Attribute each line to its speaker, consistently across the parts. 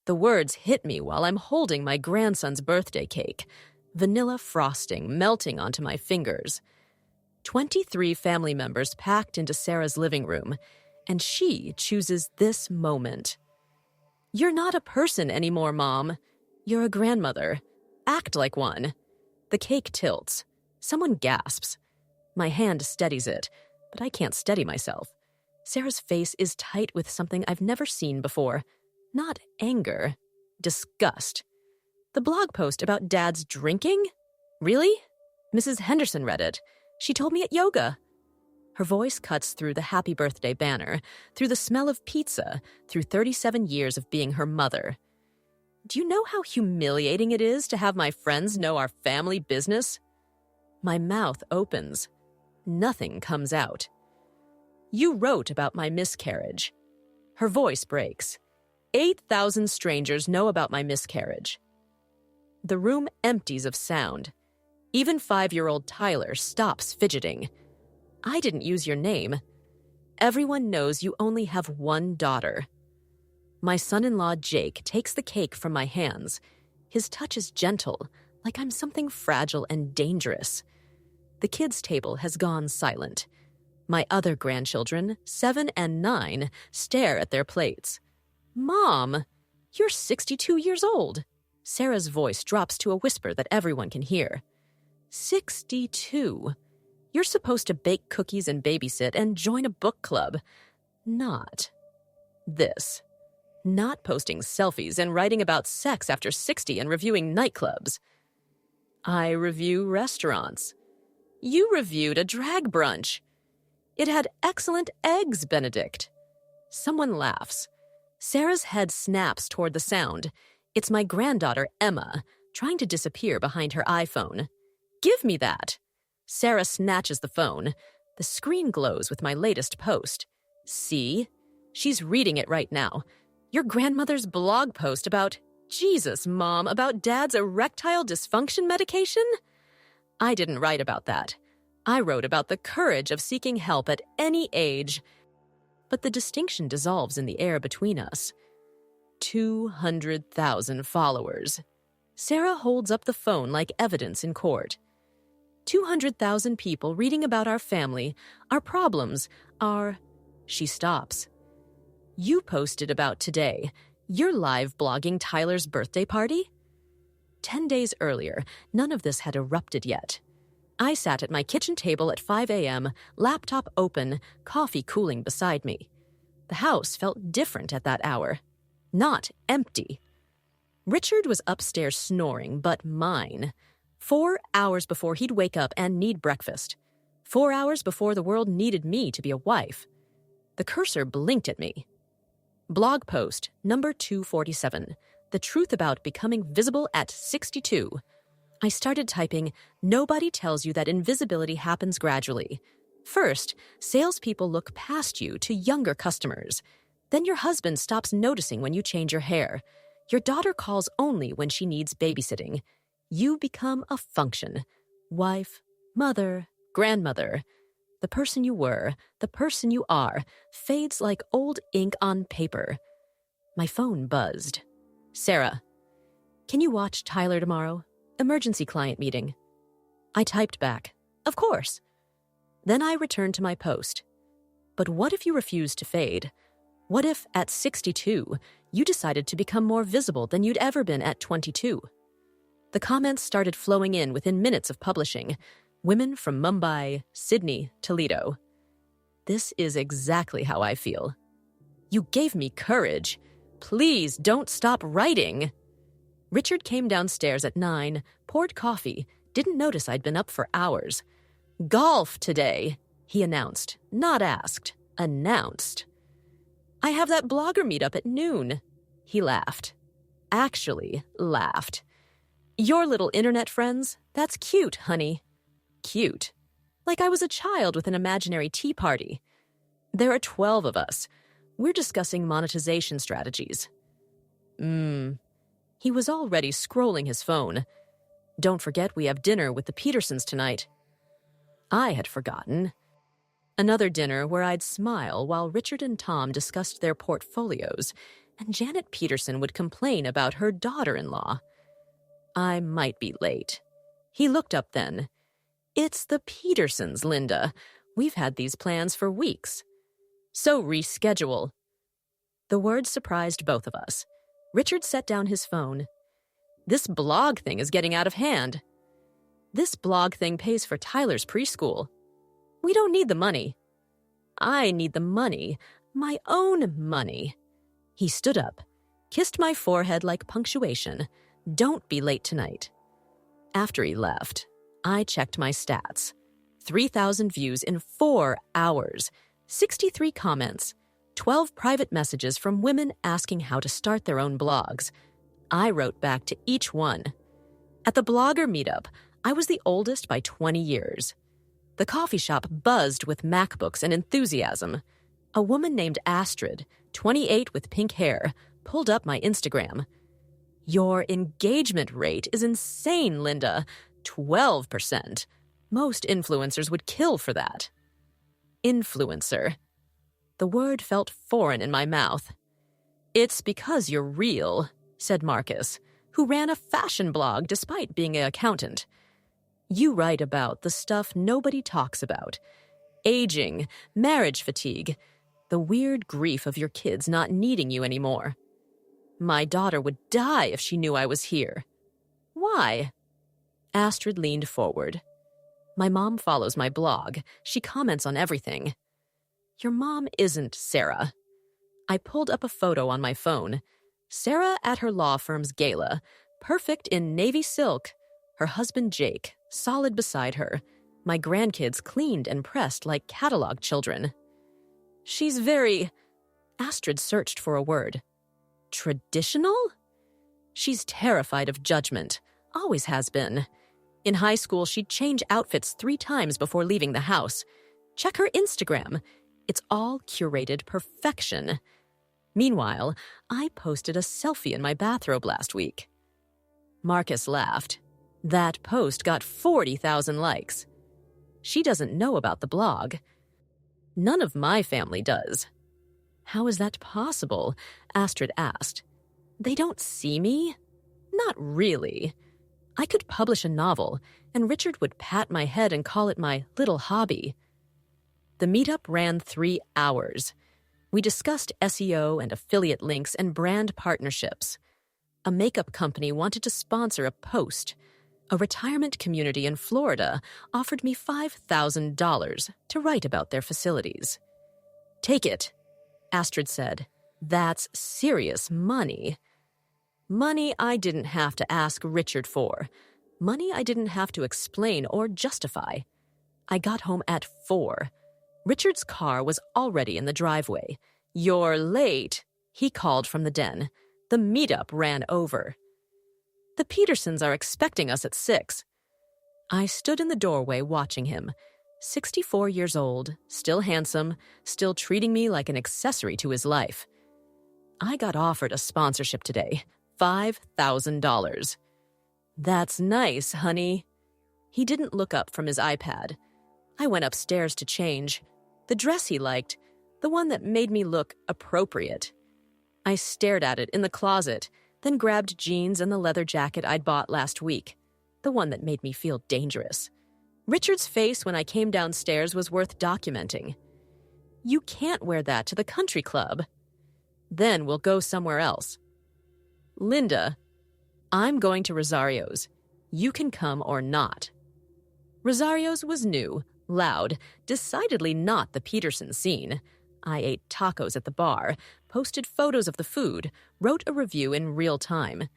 Speaker 1: The words hit me while I'm holding my grandson's birthday cake, vanilla frosting melting onto my fingers. 23 family members packed into Sarah's living room, and she chooses this moment. "You're not a person anymore, Mom. You're a grandmother. Act like one." The cake tilts. Someone gasps. My hand steadies it, but I can't steady myself. Sarah's face is tight with something I've never seen before. Not anger. Disgust. The blog post about Dad's drinking? Really? Mrs. Henderson read it. She told me at yoga. Her voice cuts through the happy birthday banner, through the smell of pizza, through 37 years of being her mother. Do you know how humiliating it is to have my friends know our family business? My mouth opens. Nothing comes out. "You wrote about my miscarriage." Her voice breaks. 8,000 strangers know about my miscarriage. The room empties of sound. Even 5-year-old Tyler stops fidgeting. "I didn't use your name. Everyone knows you only have one daughter." My son-in-law Jake takes the cake from my hands. His touch is gentle, like I'm something fragile and dangerous. The kids' table has gone silent. My other grandchildren, 7 and 9, stare at their plates. "Mom, you're 62 years old." Sarah's voice drops to a whisper that everyone can hear. 62. You're supposed to bake cookies and babysit and join a book club. Not this. Not posting selfies and writing about sex after 60 and reviewing nightclubs. I review restaurants. You reviewed a drag brunch. It had excellent eggs, Benedict. Someone laughs. Sarah's head snaps toward the sound. It's my granddaughter, Emma, trying to disappear behind her iPhone. "Give me that." Sarah snatches the phone. The screen glows with my latest post. "See? She's reading it right now. Your grandmother's blog post about, Jesus, Mom, about Dad's erectile dysfunction medication? I didn't write about that. I wrote about the courage of seeking help at any age. But the distinction dissolves in the air between us. 200,000 followers. Sarah holds up the phone like evidence in court. 200,000 people reading about our family, our problems, our... She stops. You posted about today. You're live blogging Tyler's birthday party? 10 days earlier, none of this had erupted yet. I sat at my kitchen table at 5 a.m., laptop open, coffee cooling beside me. The house felt different at that hour. Not empty. Richard was upstairs snoring, but mine. 4 hours before he'd wake up and need breakfast. 4 hours before the world needed me to be a wife. The cursor blinked at me. Blog post, number 247. The truth about becoming visible at 62. I started typing, nobody tells you that invisibility happens gradually. First, salespeople look past you to younger customers. Then your husband stops noticing when you change your hair. Your daughter calls only when she needs babysitting. You become a function. Wife, mother, grandmother. The person you were, the person you are, fades like old ink on paper. My phone buzzed. Sarah, can you watch Tyler tomorrow? Emergency client meeting. I typed back, of course. Then I returned to my post. But what if you refused to fade? What if, at 62, you decided to become more visible than you'd ever been at 22? The comments started flowing in within minutes of publishing. Women from Mumbai, Sydney, Toledo. This is exactly how I feel. You gave me courage. Please don't stop writing. Richard came downstairs at 9, poured coffee, didn't notice I'd been up for hours. Golf today, he announced, not asked, announced. I have that blogger meetup at noon. He laughed. Actually laughed. Your little internet friends? That's cute, honey. Cute. Like I was a child with an imaginary tea party. There are 12 of us. We're discussing monetization strategies. He was already scrolling his phone. Don't forget we have dinner with the Petersons tonight. I had forgotten. Another dinner where I'd smile while Richard and Tom discussed their portfolios, and Janet Peterson would complain about her daughter-in-law. I might be late. He looked up then. It's the Petersons, Linda. We've had these plans for weeks. So reschedule. The words surprised both of us. Richard set down his phone. This blog thing is getting out of hand. This blog thing pays for Tyler's preschool. We don't need the money. I need the money, my own money. He stood up, kissed my forehead like punctuation. Don't be late tonight. After he left, I checked my stats. 3,000 views in 4 hours, 63 comments, 12 private messages from women asking how to start their own blogs. I wrote back to each one. At the blogger meetup, I was the oldest by 20 years. The coffee shop buzzed with MacBooks and enthusiasm. A woman named Astrid, 28 with pink hair, pulled up my Instagram. Your engagement rate is insane, Linda. 12%. Most influencers would kill for that. Influencer. The word felt foreign in my mouth. It's because you're real, said Marcus, who ran a fashion blog despite being an accountant. You write about the stuff nobody talks about. Aging, marriage fatigue, the weird grief of your kids not needing you anymore. My daughter would die if she knew I was here. Why? Astrid leaned forward. My mom follows my blog. She comments on everything. Your mom isn't Sarah. I pulled up a photo on my phone. Sarah at her law firm's gala, perfect in navy silk. Her husband Jake, solid beside her. My grandkids cleaned and pressed like catalog children. She's very... Astrid searched for a word. Traditional? She's terrified of judgment. Always has been. In high school, she'd change outfits 3 times before leaving the house. Check her Instagram. It's all curated perfection. Meanwhile, I posted a selfie in my bathrobe last week. Marcus laughed. That post got 40,000 likes. She doesn't know about the blog. None of my family does. How is that possible? Astrid asked. They don't see me? Not really. I could publish a novel, and Richard would pat my head and call it my little hobby. The meetup ran 3 hours. We discussed SEO and affiliate links and brand partnerships. A makeup company wanted to sponsor a post. A retirement community in Florida offered me $5,000 to write about their facilities. Take it, Astrid said. That's serious money. Money I didn't have to ask Richard for. Money I didn't have to explain or justify. I got home at 4. Richard's car was already in the driveway. You're late, he called from the den. The meetup ran over. The Petersons are expecting us at 6. I stood in the doorway watching him. 64 years old, still handsome, still treating me like an accessory to his life. I got offered a sponsorship today, $5,000. That's nice, honey. He didn't look up from his iPad. I went upstairs to change. The dress he liked, the one that made me look appropriate. I stared at it in the closet, then grabbed jeans and the leather jacket I'd bought last week, the one that made me feel dangerous. Richard's face when I came downstairs was worth documenting. You can't wear that to the country club. Then we'll go somewhere else. Linda, I'm going to Rosario's. You can come or not. Rosario's was new, loud, decidedly not the Peterson scene. I ate tacos at the bar, posted photos of the food, wrote a review in real time.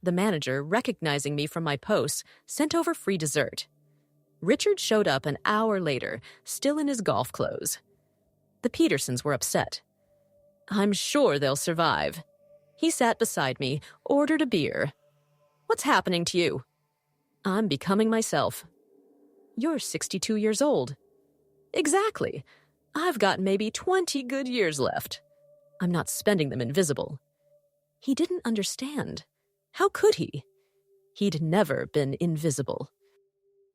Speaker 1: The manager, recognizing me from my posts, sent over free dessert. Richard showed up an hour later, still in his golf clothes. The Petersons were upset. I'm sure they'll survive. He sat beside me, ordered a beer. What's happening to you? I'm becoming myself. You're 62 years old. Exactly. I've got maybe 20 good years left. I'm not spending them invisible. He didn't understand. How could he? He'd never been invisible.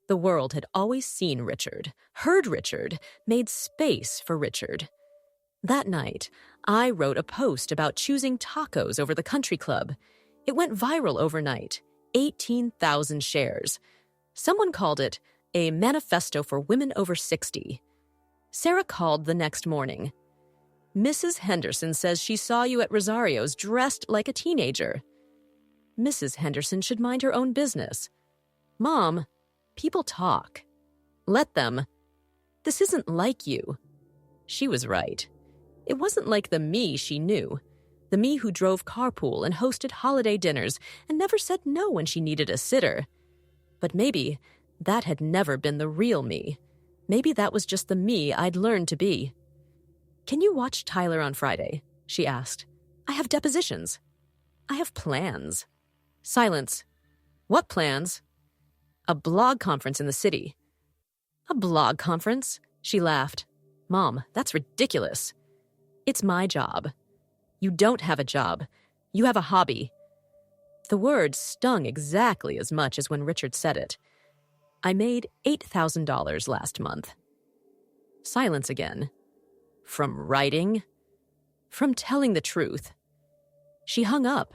Speaker 1: The world had always seen Richard, heard Richard, made space for Richard. That night, I wrote a post about choosing tacos over the country club. It went viral overnight, 18,000 shares. Someone called it a manifesto for women over 60. Sarah called the next morning. Mrs. Henderson says she saw you at Rosario's dressed like a teenager. Mrs. Henderson should mind her own business. Mom, people talk. Let them. This isn't like you. She was right. It wasn't like the me she knew. The me who drove carpool and hosted holiday dinners and never said no when she needed a sitter. But maybe that had never been the real me. Maybe that was just the me I'd learned to be. Can you watch Tyler on Friday? She asked. I have depositions. I have plans. Silence. What plans? A blog conference in the city. A blog conference? She laughed. Mom, that's ridiculous. It's my job. You don't have a job. You have a hobby. The word stung exactly as much as when Richard said it. I made $8,000 last month. Silence again. From writing? From telling the truth. She hung up.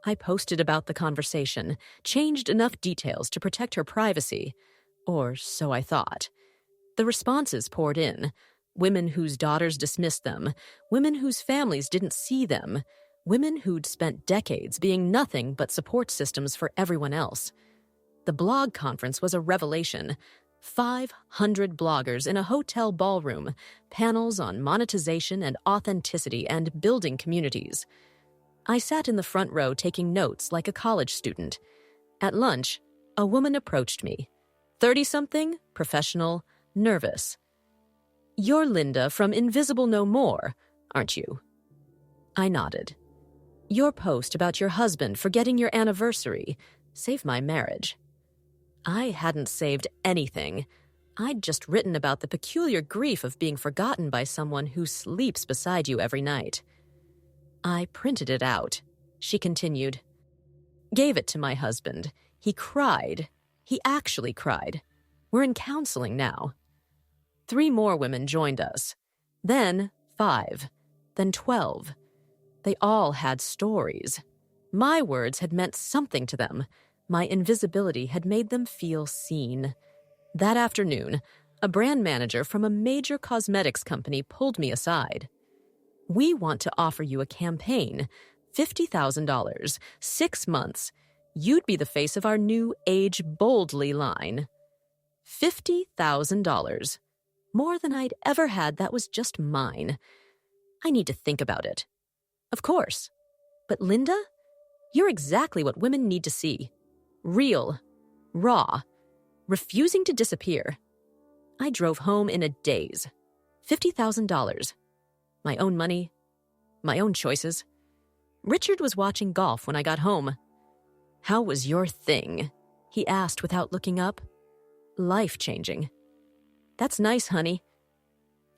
Speaker 1: I posted about the conversation, changed enough details to protect her privacy. Or so I thought. The responses poured in. Women whose daughters dismissed them, women whose families didn't see them, women who'd spent decades being nothing but support systems for everyone else. The blog conference was a revelation. 500 bloggers in a hotel ballroom, panels on monetization and authenticity and building communities. I sat in the front row taking notes like a college student. At lunch, a woman approached me. 30-something, professional, nervous. You're Linda from Invisible No More, aren't you? I nodded. Your post about your husband forgetting your anniversary saved my marriage. I hadn't saved anything. I'd just written about the peculiar grief of being forgotten by someone who sleeps beside you every night. I printed it out. She continued. Gave it to my husband. He cried. He actually cried. We're in counseling now. 3 more women joined us. Then 5. Then 12. They all had stories. My words had meant something to them. My invisibility had made them feel seen. That afternoon, a brand manager from a major cosmetics company pulled me aside. We want to offer you a campaign, $50,000, 6 months. You'd be the face of our new Age Boldly line. $50,000. More than I'd ever had that was just mine. I need to think about it. Of course. But Linda, you're exactly what women need to see. Real. Raw. Refusing to disappear. I drove home in a daze. $50,000. My own money. My own choices. Richard was watching golf when I got home. How was your thing? He asked without looking up. Life-changing. That's nice, honey.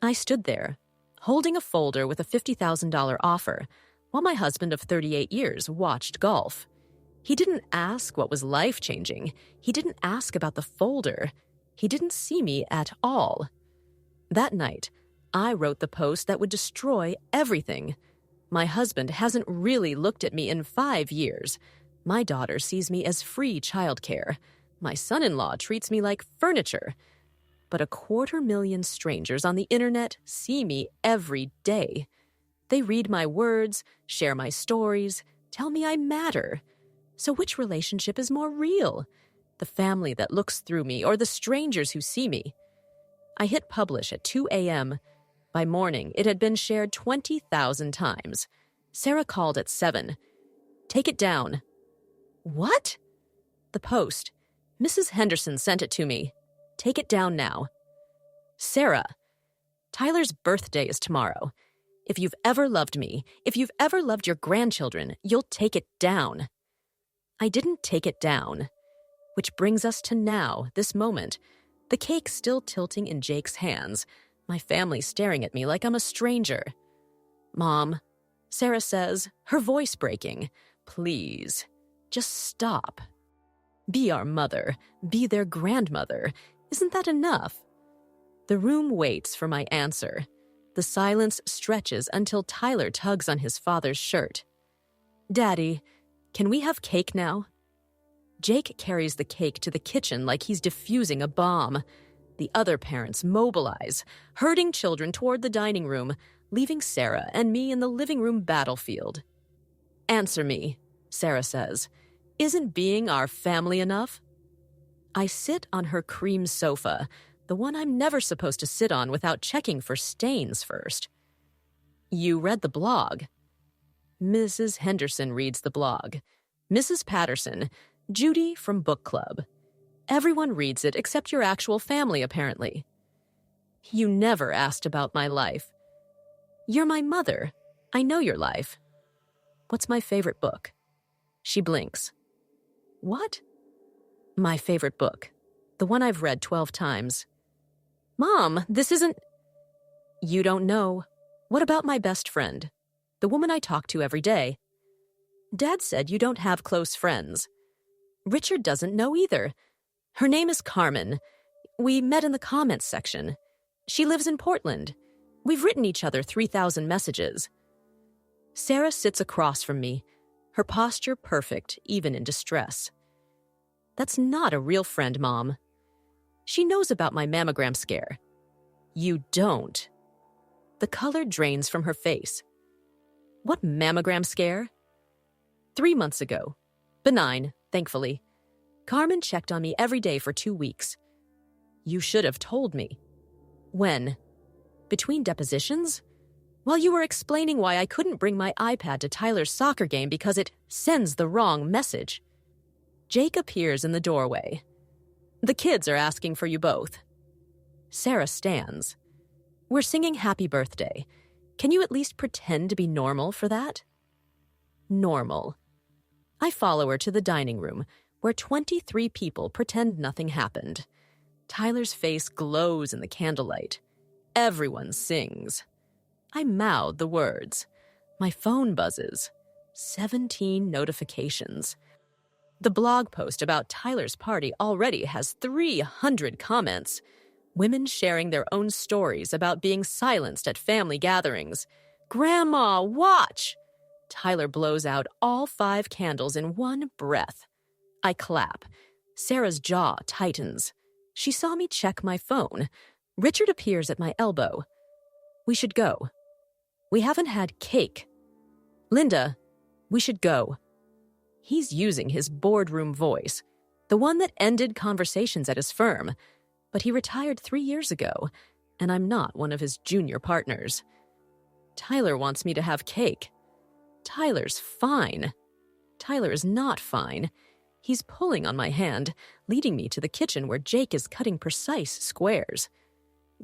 Speaker 1: I stood there, holding a folder with a $50,000 offer, while my husband of 38 years watched golf. He didn't ask what was life-changing. He didn't ask about the folder. He didn't see me at all. That night, I wrote the post that would destroy everything. My husband hasn't really looked at me in 5 years. My daughter sees me as free childcare. My son-in-law treats me like furniture. But 250,000 strangers on the internet see me every day. They read my words, share my stories, tell me I matter. So which relationship is more real? The family that looks through me or the strangers who see me? I hit publish at 2 a.m. By morning, it had been shared 20,000 times. Sarah called at 7. Take it down. What? The post. Mrs. Henderson sent it to me. Take it down now. Sarah, Tyler's birthday is tomorrow. If you've ever loved me, if you've ever loved your grandchildren, you'll take it down. I didn't take it down. Which brings us to now, this moment. The cake still tilting in Jake's hands. My family staring at me like I'm a stranger. Mom, Sarah says, her voice breaking. Please, just stop. Be our mother. Be their grandmother. Isn't that enough? The room waits for my answer. The silence stretches until Tyler tugs on his father's shirt. "Daddy, can we have cake now?" Jake carries the cake to the kitchen like he's defusing a bomb. The other parents mobilize, herding children toward the dining room, leaving Sarah and me in the living room battlefield. "Answer me," Sarah says. "Isn't being our family enough?" I sit on her cream sofa, the one I'm never supposed to sit on without checking for stains first. "You read the blog." Mrs. Henderson reads the blog. Mrs. Patterson, Judy from book club. Everyone reads it except your actual family, apparently. "You never asked about my life." "You're my mother. I know your life." "What's my favorite book?" She blinks. "What?" "My favorite book. The one I've read 12 times. "Mom, this isn't—" "You don't know. What about my best friend? The woman I talk to every day?" "Dad said you don't have close friends." "Richard doesn't know either. Her name is Carmen. We met in the comments section. She lives in Portland. We've written each other 3,000 messages." Sarah sits across from me, her posture perfect, even in distress. "That's not a real friend, Mom." "She knows about my mammogram scare." "You don't." The color drains from her face. "What mammogram scare?" 3 months ago. Benign, thankfully. Carmen checked on me every day for 2 weeks. "You should have told me." "When?" "Between depositions? While you were explaining why I couldn't bring my iPad to Tyler's soccer game because it sends the wrong message." Jake appears in the doorway. "The kids are asking for you both." Sarah stands. "We're singing Happy Birthday. Can you at least pretend to be normal for that?" Normal. I follow her to the dining room, where 23 people pretend nothing happened. Tyler's face glows in the candlelight. Everyone sings. I mouth the words. My phone buzzes. 17 notifications. The blog post about Tyler's party already has 300 comments. Women sharing their own stories about being silenced at family gatherings. "Grandma, watch!" Tyler blows out all 5 candles in one breath. I clap. Sarah's jaw tightens. She saw me check my phone. Richard appears at my elbow. "We should go." "We haven't had cake." "Linda, we should go." He's using his boardroom voice, the one that ended conversations at his firm, but he retired 3 years ago, and I'm not one of his junior partners. Tyler wants me to have cake. Tyler's fine. Tyler is not fine. He's pulling on my hand, leading me to the kitchen where Jake is cutting precise squares.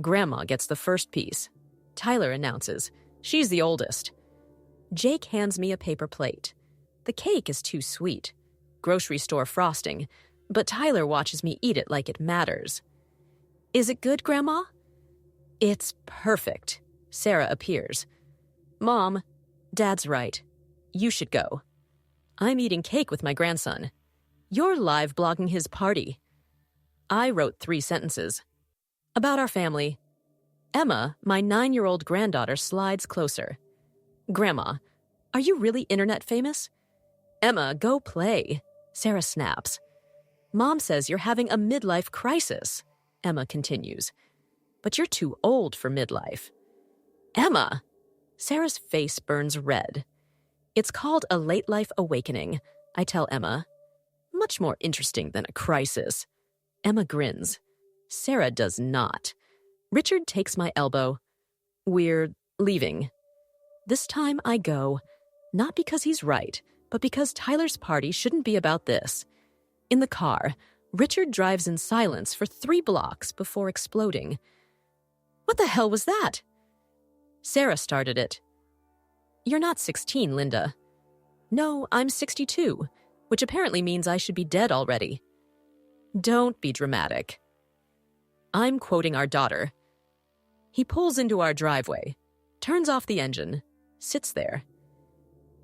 Speaker 1: Grandma gets the first piece. Tyler announces, "She's the oldest." Jake hands me a paper plate. The cake is too sweet. Grocery store frosting, but Tyler watches me eat it like it matters. "Is it good, Grandma?" "It's perfect." Sarah appears. "Mom, Dad's right. You should go." I'm eating cake with my grandson. "You're live blogging his party." I wrote 3 sentences. About our family. Emma, my 9-year-old granddaughter, slides closer. "Grandma, are you really internet famous?" "Emma, go play." Sarah snaps. "Mom says you're having a midlife crisis," Emma continues. "But you're too old for midlife." "Emma!" Sarah's face burns red. "It's called a late life awakening," I tell Emma. "Much more interesting than a crisis." Emma grins. Sarah does not. Richard takes my elbow. "We're leaving." This time I go, not because he's right, but because Tyler's party shouldn't be about this. In the car, Richard drives in silence for 3 blocks before exploding. "What the hell was that?" Sarah started it. "You're not 16, Linda." "No, I'm 62, which apparently means I should be dead already." "Don't be dramatic." I'm quoting our daughter. He pulls into our driveway, turns off the engine, sits there.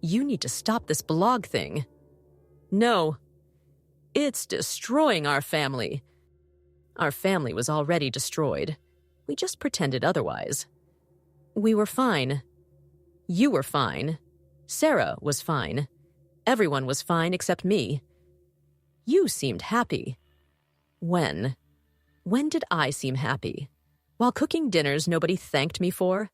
Speaker 1: "You need to stop this blog thing." "No. It's destroying our family." Our family was already destroyed. We just pretended otherwise. We were fine. You were fine. Sarah was fine. Everyone was fine except me. You seemed happy. When? When did I seem happy? While cooking dinners nobody thanked me for?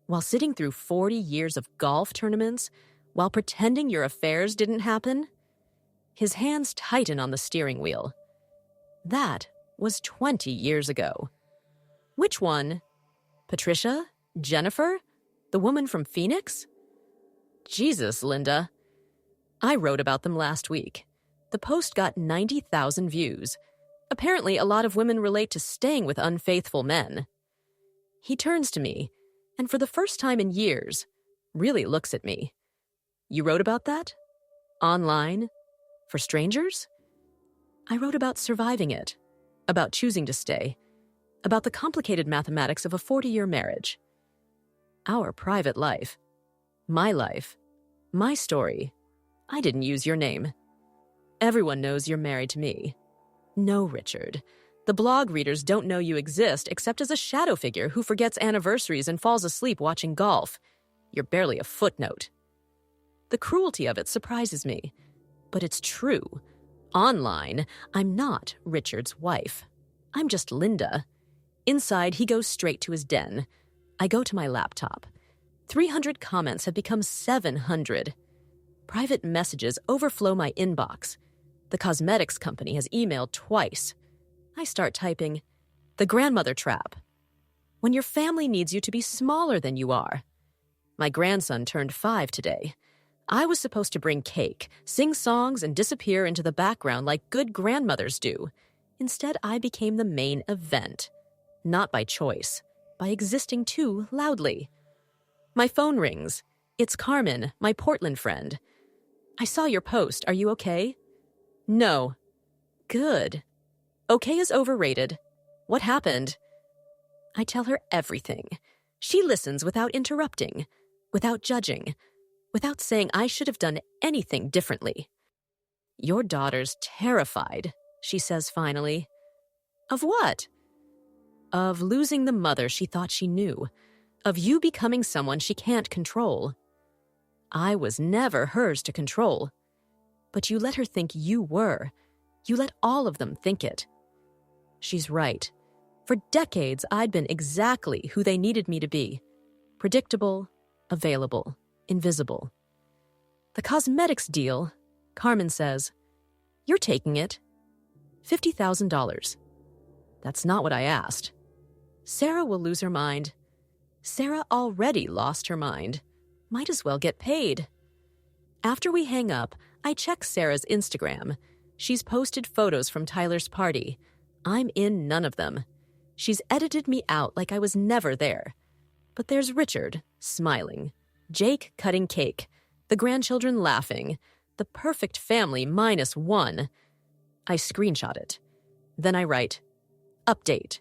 Speaker 1: While sitting through 40 years of golf tournaments? While pretending your affairs didn't happen? His hands tighten on the steering wheel. That was 20 years ago. Which one? Patricia? Jennifer? The woman from Phoenix? Jesus, Linda. I wrote about them last week. The post got 90,000 views. Apparently, a lot of women relate to staying with unfaithful men. He turns to me, and for the first time in years, really looks at me. You wrote about that? Online? For strangers? I wrote about surviving it, about choosing to stay, about the complicated mathematics of a 40-year marriage. Our private life. My story. I didn't use your name. Everyone knows you're married to me. No, Richard. The blog readers don't know you exist except as a shadow figure who forgets anniversaries and falls asleep watching golf. You're barely a footnote. The cruelty of it surprises me. But it's true. Online, I'm not Richard's wife. I'm just Linda. Inside, he goes straight to his den. I go to my laptop. 300 comments have become 700. Private messages overflow my inbox. The cosmetics company has emailed twice. I start typing, the grandmother trap. When your family needs you to be smaller than you are. My grandson turned 5 today. I was supposed to bring cake, sing songs, and disappear into the background like good grandmothers do. Instead, I became the main event. Not by choice, by existing too loudly. My phone rings. It's Carmen, my Portland friend. I saw your post. Are you okay? No. Good. Okay is overrated. What happened? I tell her everything. She listens without interrupting, without judging, without saying I should have done anything differently. Your daughter's terrified, she says finally. Of what? Of losing the mother she thought she knew. Of you becoming someone she can't control. I was never hers to control. But you let her think you were. You let all of them think it. She's right. For decades, I'd been exactly who they needed me to be. Predictable, available, invisible. The cosmetics deal, Carmen says, you're taking it. $50,000. That's not what I asked. Sarah will lose her mind. Sarah already lost her mind. Might as well get paid. After we hang up, I check Sarah's Instagram. She's posted photos from Tyler's party. I'm in none of them. She's edited me out like I was never there. But there's Richard, smiling. Jake cutting cake. The grandchildren laughing. The perfect family -1. I screenshot it. Then I write, update.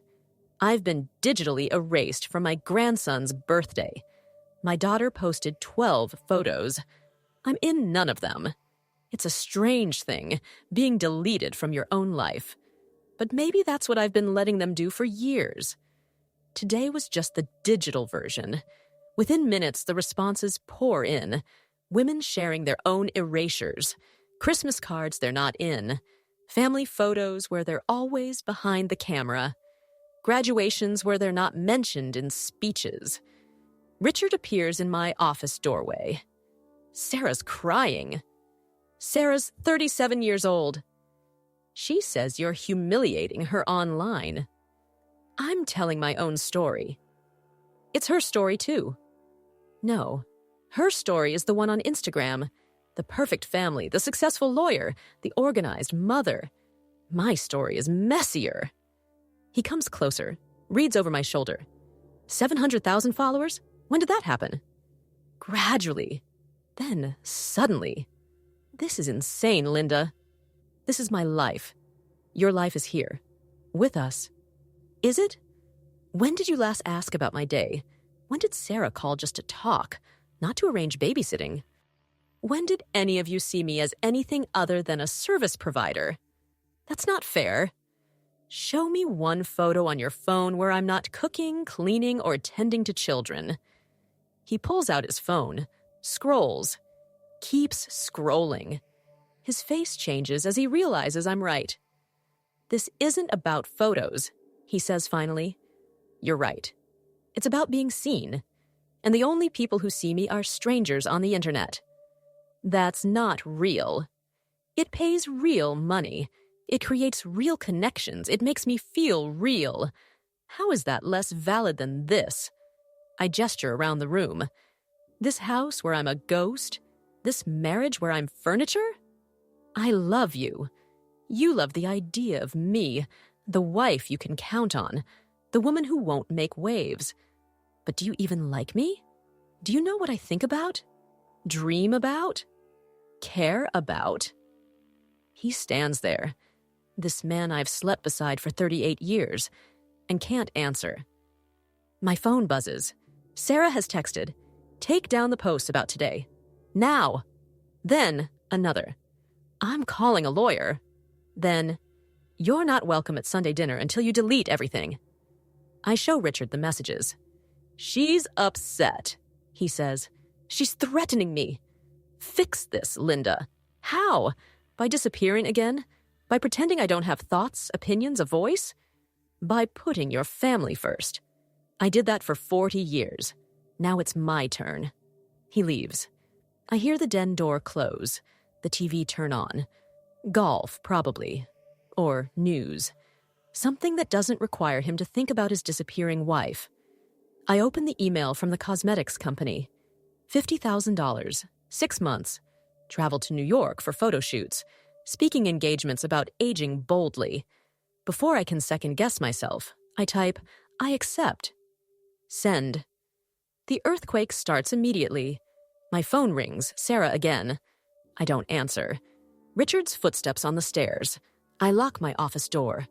Speaker 1: I've been digitally erased from my grandson's birthday. My daughter posted 12 photos. I'm in none of them. It's a strange thing, being deleted from your own life. But maybe that's what I've been letting them do for years. Today was just the digital version. Within minutes, the responses pour in. Women sharing their own erasures. Christmas cards they're not in. Family photos where they're always behind the camera. Graduations where they're not mentioned in speeches. Richard appears in my office doorway. Sarah's crying. Sarah's 37 years old. She says you're humiliating her online. I'm telling my own story. It's her story, too. No, her story is the one on Instagram. The perfect family, the successful lawyer, the organized mother. My story is messier. He comes closer, reads over my shoulder. 700,000 followers? When did that happen? Gradually. Then, suddenly. This is insane, Linda. This is my life. Your life is here. With us. Is it? When did you last ask about my day? When did Sarah call just to talk, not to arrange babysitting? When did any of you see me as anything other than a service provider? That's not fair. Show me one photo on your phone where I'm not cooking, cleaning, or tending to children. He pulls out his phone, scrolls, keeps scrolling. His face changes as he realizes I'm right. "This isn't about photos," he says finally. "You're right. It's about being seen. And the only people who see me are strangers on the internet. That's not real. It pays real money. It creates real connections. It makes me feel real. How is that less valid than this?" I gesture around the room. "This house where I'm a ghost? This marriage where I'm furniture? I love you. You love the idea of me, the wife you can count on, the woman who won't make waves. But do you even like me? Do you know what I think about? Dream about? Care about?" He stands there, this man I've slept beside for 38 years, and can't answer. My phone buzzes. Sarah has texted, "Take down the post about today. Now." Then another. "I'm calling a lawyer." Then, "You're not welcome at Sunday dinner until you delete everything." I show Richard the messages. "She's upset," he says. "She's threatening me. Fix this, Linda. How? By disappearing again? By pretending I don't have thoughts, opinions, a voice? By putting your family first. I did that for 40 years. Now it's my turn." He leaves. I hear the den door close, the TV turn on. Golf, probably. Or news. Something that doesn't require him to think about his disappearing wife. I open the email from the cosmetics company. $50,000, 6 months. Travel to New York for photo shoots. Speaking engagements about aging boldly. Before I can second-guess myself, I type, "I accept." Send. The earthquake starts immediately. My phone rings, Sarah again. I don't answer. Richard's footsteps on the stairs. I lock my office door.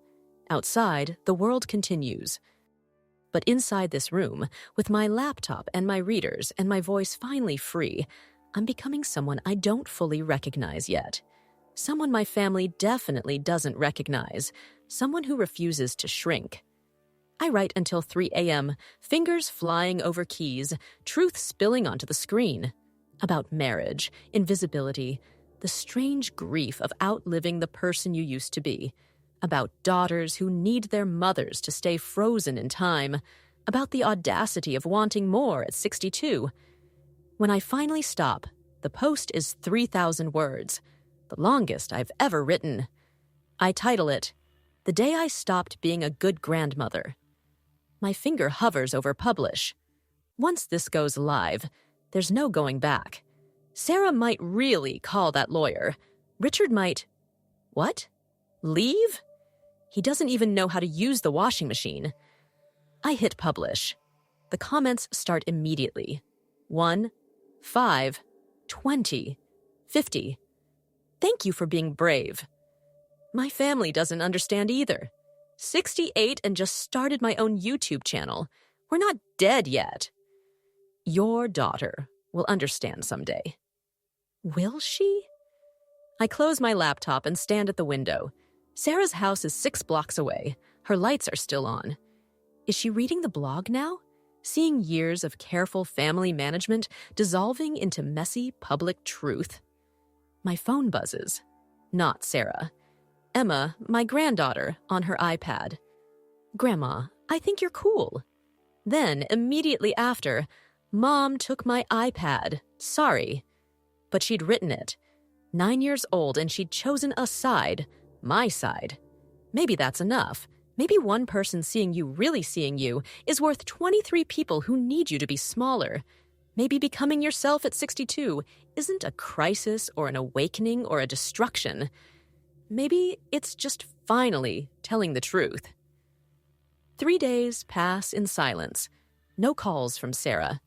Speaker 1: Outside, the world continues. But inside this room, with my laptop and my readers and my voice finally free, I'm becoming someone I don't fully recognize yet. Someone my family definitely doesn't recognize. Someone who refuses to shrink. I write until 3 a.m., fingers flying over keys, truth spilling onto the screen. About marriage, invisibility, the strange grief of outliving the person you used to be. About daughters who need their mothers to stay frozen in time. About the audacity of wanting more at 62. When I finally stop, the post is 3,000 words, the longest I've ever written. I title it, "The Day I Stopped Being a Good Grandmother." My finger hovers over publish. Once this goes live, there's no going back. Sarah might really call that lawyer. Richard might... What? Leave? He doesn't even know how to use the washing machine. I hit publish. The comments start immediately. 1, 5, 20, 50. Thank you for being brave. My family doesn't understand either. 68 and just started my own YouTube channel. We're not dead yet. Your daughter will understand someday. Will she? I close my laptop and stand at the window. Sarah's house is 6 blocks away. Her lights are still on. Is she reading the blog now? Seeing years of careful family management dissolving into messy public truth? My phone buzzes. Not Sarah. Emma, my granddaughter, on her iPad. "Grandma, I think you're cool." Then, immediately after, "Mom took my iPad. Sorry." But she'd written it. 9 years old and she'd chosen a side. My side. Maybe that's enough. Maybe one person seeing you really seeing you is worth 23 people who need you to be smaller. Maybe becoming yourself at 62 isn't a crisis or an awakening or a destruction. Maybe it's just finally telling the truth. 3 days pass in silence. No calls from Sarah.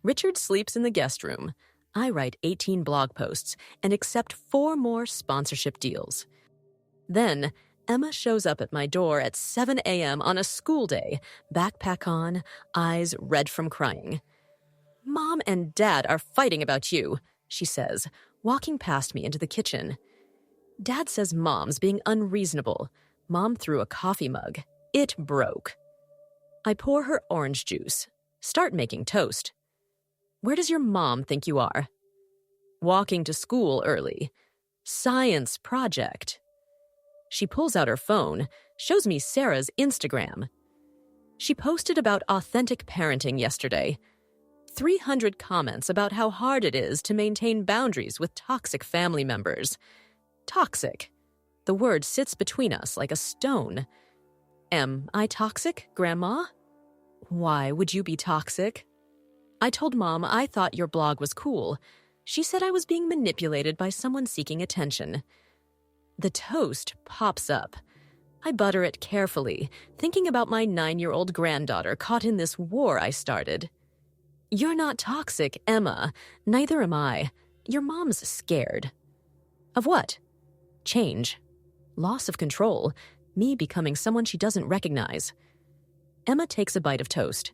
Speaker 1: Richard sleeps in the guest room. I write 18 blog posts and accept 4 more sponsorship deals. Then, Emma shows up at my door at 7 a.m. on a school day, backpack on, eyes red from crying. "Mom and Dad are fighting about you," she says, walking past me into the kitchen. Dad says Mom's being unreasonable. Mom threw a coffee mug. It broke. I pour her orange juice. Start making toast. Where does your mom think you are? Walking to school early. Science project. She pulls out her phone, shows me Sarah's Instagram. She posted about authentic parenting yesterday. 300 comments about how hard it is to maintain boundaries with toxic family members. Toxic. The word sits between us like a stone. Am I toxic, Grandma? Why would you be toxic? I told Mom I thought your blog was cool. She said I was being manipulated by someone seeking attention. The toast pops up. I butter it carefully, thinking about my 9-year-old granddaughter caught in this war I started. You're not toxic, Emma. Neither am I. Your mom's scared. Of what? Change. Loss of control. Me becoming someone she doesn't recognize. Emma takes a bite of toast.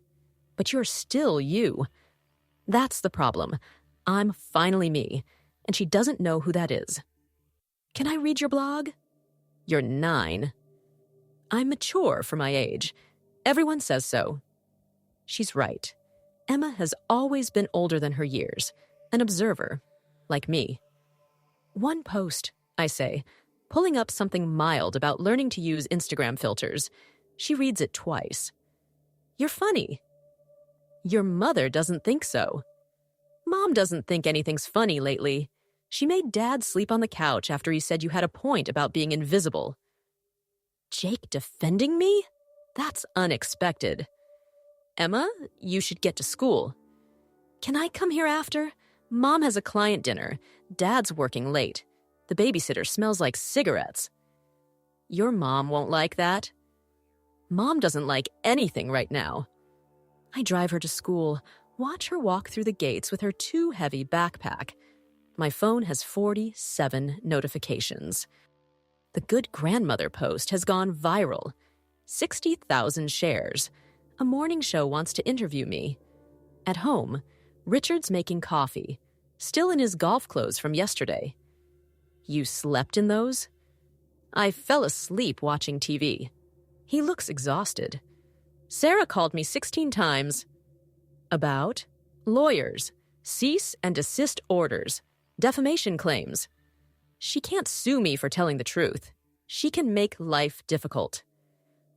Speaker 1: But you're still you. That's the problem. I'm finally me, and she doesn't know who that is. Can I read your blog? You're 9. I'm mature for my age. Everyone says so. She's right. Emma has always been older than her years, an observer, like me. One post, I say, pulling up something mild about learning to use Instagram filters. She reads it twice. You're funny. Your mother doesn't think so. Mom doesn't think anything's funny lately. She made Dad sleep on the couch after he said you had a point about being invisible. Jake defending me? That's unexpected. Emma, you should get to school. Can I come here after? Mom has a client dinner. Dad's working late. The babysitter smells like cigarettes. Your mom won't like that. Mom doesn't like anything right now. I drive her to school, watch her walk through the gates with her too heavy backpack. My phone has 47 notifications. The Good Grandmother post has gone viral. 60,000 shares. A morning show wants to interview me. At home, Richard's making coffee, still in his golf clothes from yesterday. You slept in those? I fell asleep watching TV. He looks exhausted. Sarah called me 16 times. About? Lawyers. Cease and desist orders. Defamation claims. She can't sue me for telling the truth. She can make life difficult.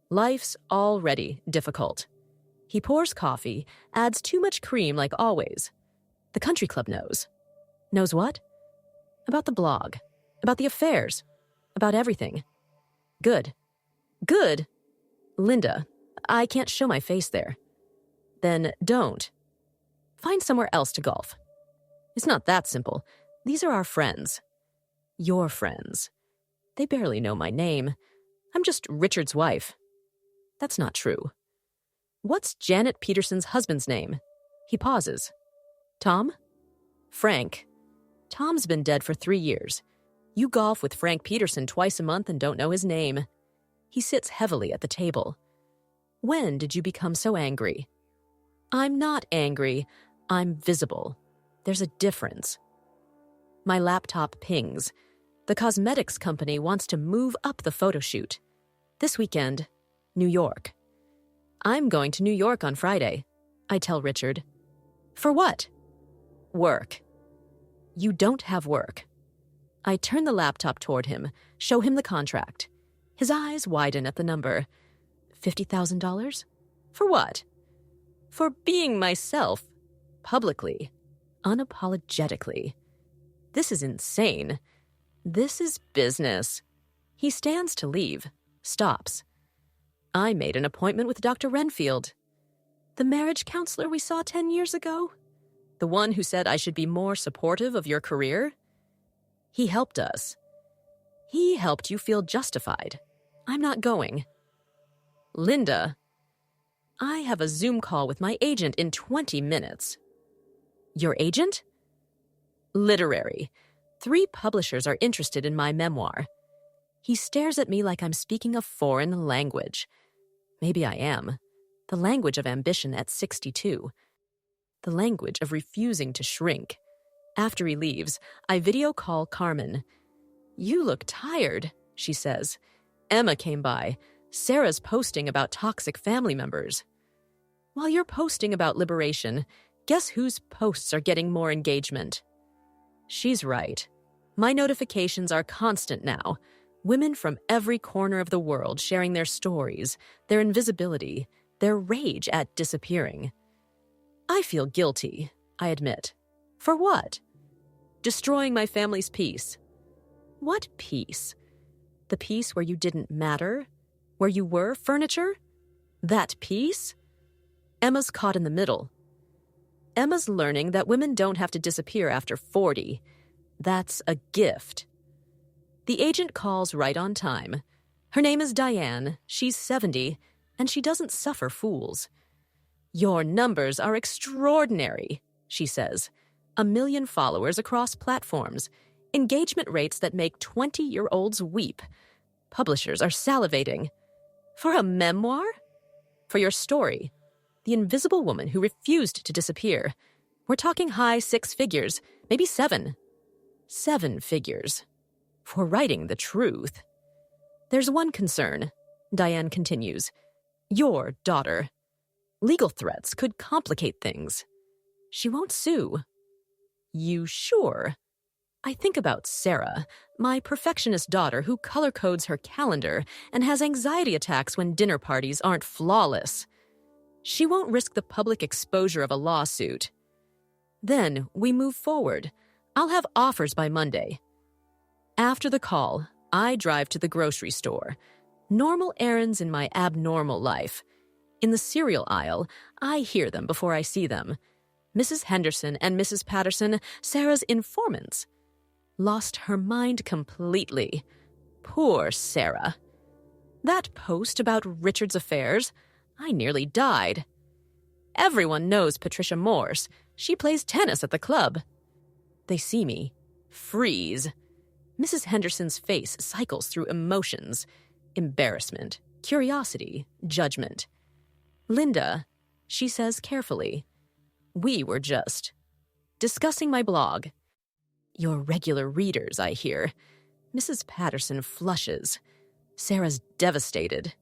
Speaker 1: Life's already difficult. He pours coffee, adds too much cream like always. The country club knows. Knows what? About the blog. About the affairs. About everything. Good. Good? Linda, I can't show my face there. Then don't. Find somewhere else to golf. It's not that simple. These are our friends. Your friends. They barely know my name. I'm just Richard's wife. That's not true. What's Janet Peterson's husband's name? He pauses. Tom? Frank. Tom's been dead for 3 years. You golf with Frank Peterson twice a month and don't know his name. He sits heavily at the table. When did you become so angry? I'm not angry. I'm visible. There's a difference. My laptop pings. The cosmetics company wants to move up the photo shoot. This weekend, New York. I'm going to New York on Friday, I tell Richard. For what? Work. You don't have work. I turn the laptop toward him, show him the contract. His eyes widen at the number. $50,000? For what? For being myself, publicly, unapologetically. This is insane. This is business. He stands to leave, stops. I made an appointment with Dr. Renfield. The marriage counselor we saw 10 years ago? The one who said I should be more supportive of your career? He helped us. He helped you feel justified. I'm not going. Linda, I have a Zoom call with my agent in 20 minutes. Your agent? Literary. 3 publishers are interested in my memoir. He stares at me like I'm speaking a foreign language. Maybe I am. The language of ambition at 62. The language of refusing to shrink. After he leaves, I video call Carmen. You look tired, she says. Emma came by. Sarah's posting about toxic family members. While you're posting about liberation, Guess whose posts are getting more engagement? She's right. My notifications are constant now. Women from every corner of the world sharing their stories, their invisibility, their rage at disappearing. I feel guilty, I admit. For what? Destroying my family's peace. What peace? The peace where you didn't matter? Where you were furniture? That peace? Emma's caught in the middle. Emma's learning that women don't have to disappear after 40. That's a gift. The agent calls right on time. Her name is Diane, she's 70, and she doesn't suffer fools. Your numbers are extraordinary, she says. 1 million followers across platforms. Engagement rates that make 20-year-olds weep. Publishers are salivating. For a memoir? For your story. The invisible woman who refused to disappear. We're talking high 6 figures, maybe 7. 7 figures. For writing the truth. There's one concern, Diane continues. Your daughter. Legal threats could complicate things. She won't sue. You sure? I think about Sarah, my perfectionist daughter who color codes her calendar and has anxiety attacks when dinner parties aren't flawless. She won't risk the public exposure of a lawsuit. Then we move forward. I'll have offers by Monday. After the call, I drive to the grocery store. Normal errands in my abnormal life. In the cereal aisle, I hear them before I see them. Mrs. Henderson and Mrs. Patterson, Sarah's informants. Lost her mind completely. Poor Sarah. That post about Richard's affairs, I nearly died. Everyone knows Patricia Morse. She plays tennis at the club. They see me. Freeze. Mrs. Henderson's face cycles through emotions. Embarrassment, curiosity, judgment. Linda, she says carefully. We were just discussing my blog. Your regular readers, I hear. Mrs. Patterson flushes. Sarah's devastated.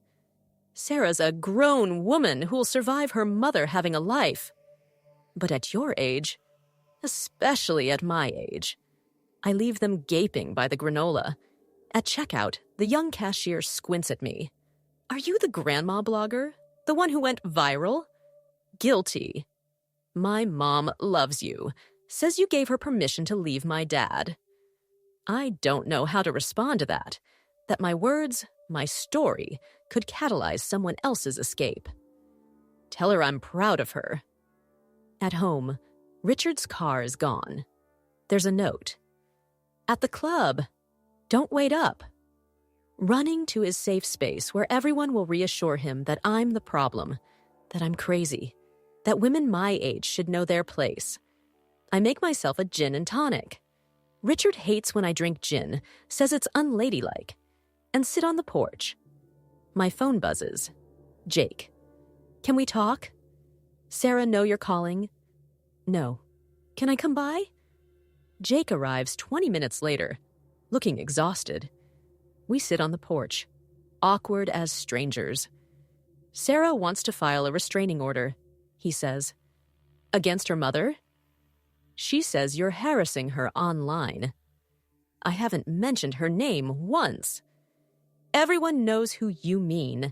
Speaker 1: Sarah's a grown woman who'll survive her mother having a life. But at your age, especially at my age, I leave them gaping by the granola. At checkout, the young cashier squints at me. Are you the grandma blogger? The one who went viral? Guilty. My mom loves you. Says you gave her permission to leave my dad. I don't know how to respond to that. That my words, my story, could catalyze someone else's escape. Tell her I'm proud of her. At home, Richard's car is gone. There's a note. At the club. Don't wait up. Running to his safe space where everyone will reassure him that I'm the problem, that I'm crazy, that women my age should know their place. I make myself a gin and tonic. Richard hates when I drink gin, says it's unladylike, and sit on the porch. My phone buzzes. Jake. Can we talk? Sarah, know you're calling? No. Can I come by? Jake arrives 20 minutes later, looking exhausted. We sit on the porch, awkward as strangers. Sarah wants to file a restraining order, he says. Against her mother? She says you're harassing her online. I haven't mentioned her name once. Everyone knows who you mean.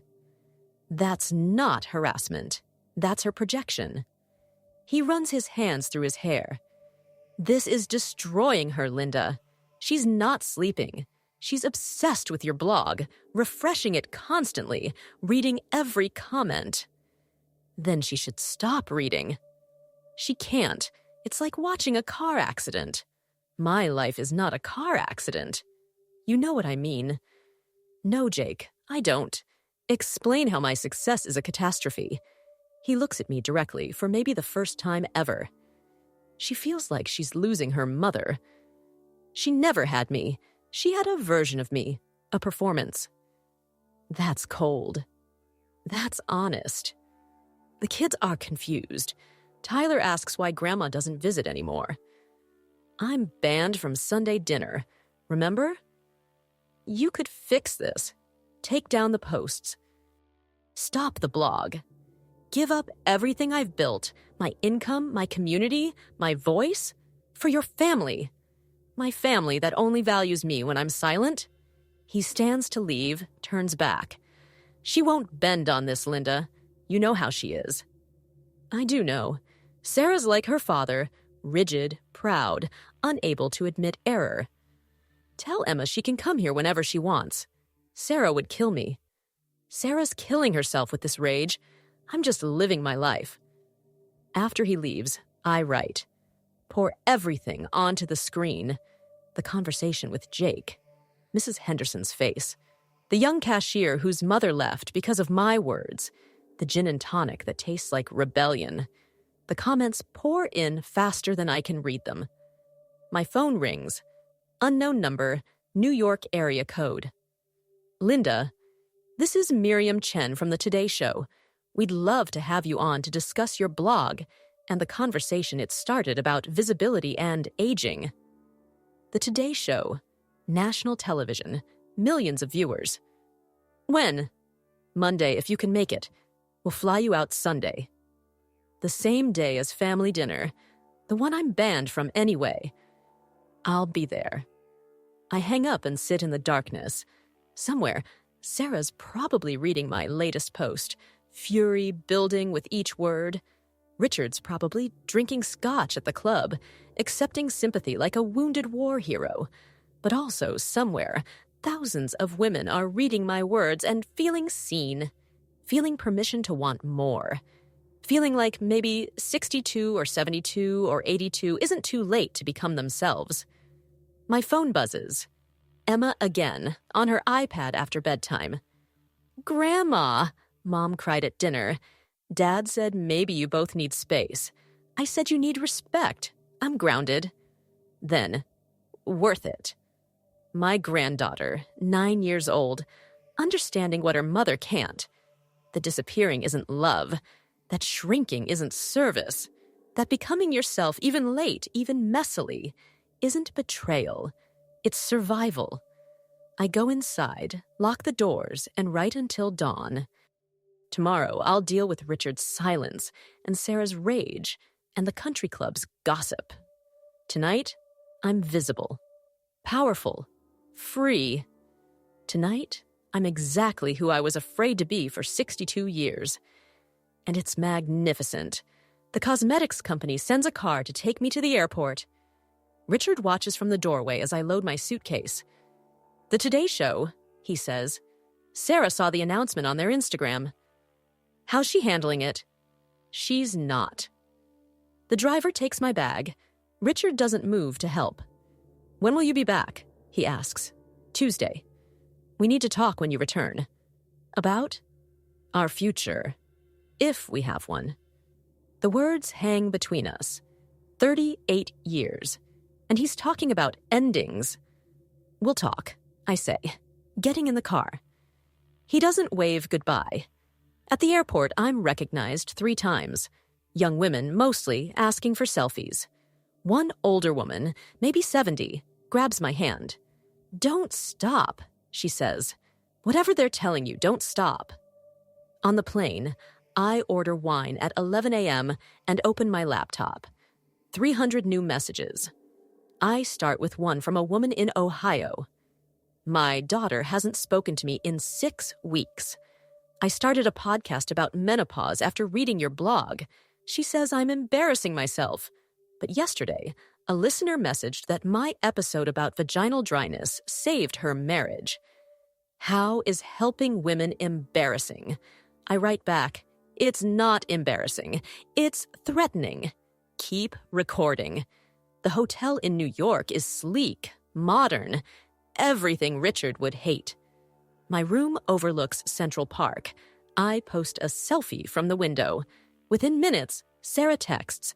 Speaker 1: That's not harassment. That's her projection. He runs his hands through his hair. This is destroying her, Linda. She's not sleeping. She's obsessed with your blog, refreshing it constantly, reading every comment. Then she should stop reading. She can't. It's like watching a car accident. My life is not a car accident. You know what I mean. No, Jake, I don't. Explain how my success is a catastrophe. He looks at me directly for maybe the first time ever. She feels like she's losing her mother. She never had me. She had a version of me, a performance. That's cold. That's honest. The kids are confused. Tyler asks why Grandma doesn't visit anymore. I'm banned from Sunday dinner, remember? You could fix this. Take down the posts. Stop the blog. give up everything I've built, my income, my community, my voice, for your family. My family that only values me when I'm silent? He stands to leave, turns back. She won't bend on this, Linda. You know how she is. I do know. Sarah's like her father, rigid, proud, unable to admit error. Tell Emma she can come here whenever she wants. Sarah would kill me. Sarah's killing herself with this rage. I'm just living my life. After he leaves, I write. Pour everything onto the screen. The conversation with Jake. Mrs. Henderson's face. The young cashier whose mother left because of my words. The gin and tonic that tastes like rebellion. The comments pour in faster than I can read them. My phone rings. Unknown number, New York area code. Linda, this is Miriam Chen from the Today Show. We'd love to have you on to discuss your blog and the conversation it started about visibility and aging. The Today Show, national television, millions of viewers. When? Monday, if you can make it. We'll fly you out Sunday. The same day as family dinner, the one I'm banned from anyway. I'll be there. I hang up and sit in the darkness. Somewhere, Sarah's probably reading my latest post, fury building with each word. Richard's probably drinking scotch at the club, accepting sympathy like a wounded war hero. But also, somewhere, thousands of women are reading my words and feeling seen, feeling permission to want more, feeling like maybe 62 or 72 or 82 isn't too late to become themselves. My phone buzzes. Emma again, on her iPad after bedtime. Grandma, Mom cried at dinner. Dad said maybe you both need space. I said you need respect. I'm grounded. Then, worth it. My granddaughter, 9 years old, understanding what her mother can't. That disappearing isn't love. That shrinking isn't service. That becoming yourself, even late, even messily, isn't betrayal. It's survival. I go inside, lock the doors, and write until dawn. Tomorrow, I'll deal with Richard's silence and Sarah's rage and the country club's gossip. Tonight, I'm visible, powerful, free. Tonight, I'm exactly who I was afraid to be for 62 years. And it's magnificent. The cosmetics company sends a car to take me to the airport. Richard watches from the doorway as I load my suitcase. The Today Show, he says. Sarah saw the announcement on their Instagram. How's she handling it? She's not. The driver takes my bag. Richard doesn't move to help. When will you be back? He asks. Tuesday. We need to talk when you return. About? Our future. If we have one. The words hang between us. 38 years. And he's talking about endings. We'll talk, I say, getting in the car. He doesn't wave goodbye. At the airport, I'm recognized 3 times. Young women, mostly, asking for selfies. One older woman, maybe 70, grabs my hand. Don't stop, she says. Whatever they're telling you, don't stop. On the plane, I order wine at 11 a.m. and open my laptop. 300 new messages. I start with one from a woman in Ohio. My daughter hasn't spoken to me in 6 weeks. I started a podcast about menopause after reading your blog. She says I'm embarrassing myself. But yesterday, a listener messaged that my episode about vaginal dryness saved her marriage. How is helping women embarrassing? I write back, it's not embarrassing. It's threatening. Keep recording. The hotel in New York is sleek, modern, everything Richard would hate. My room overlooks Central Park. I post a selfie from the window. Within minutes, Sarah texts,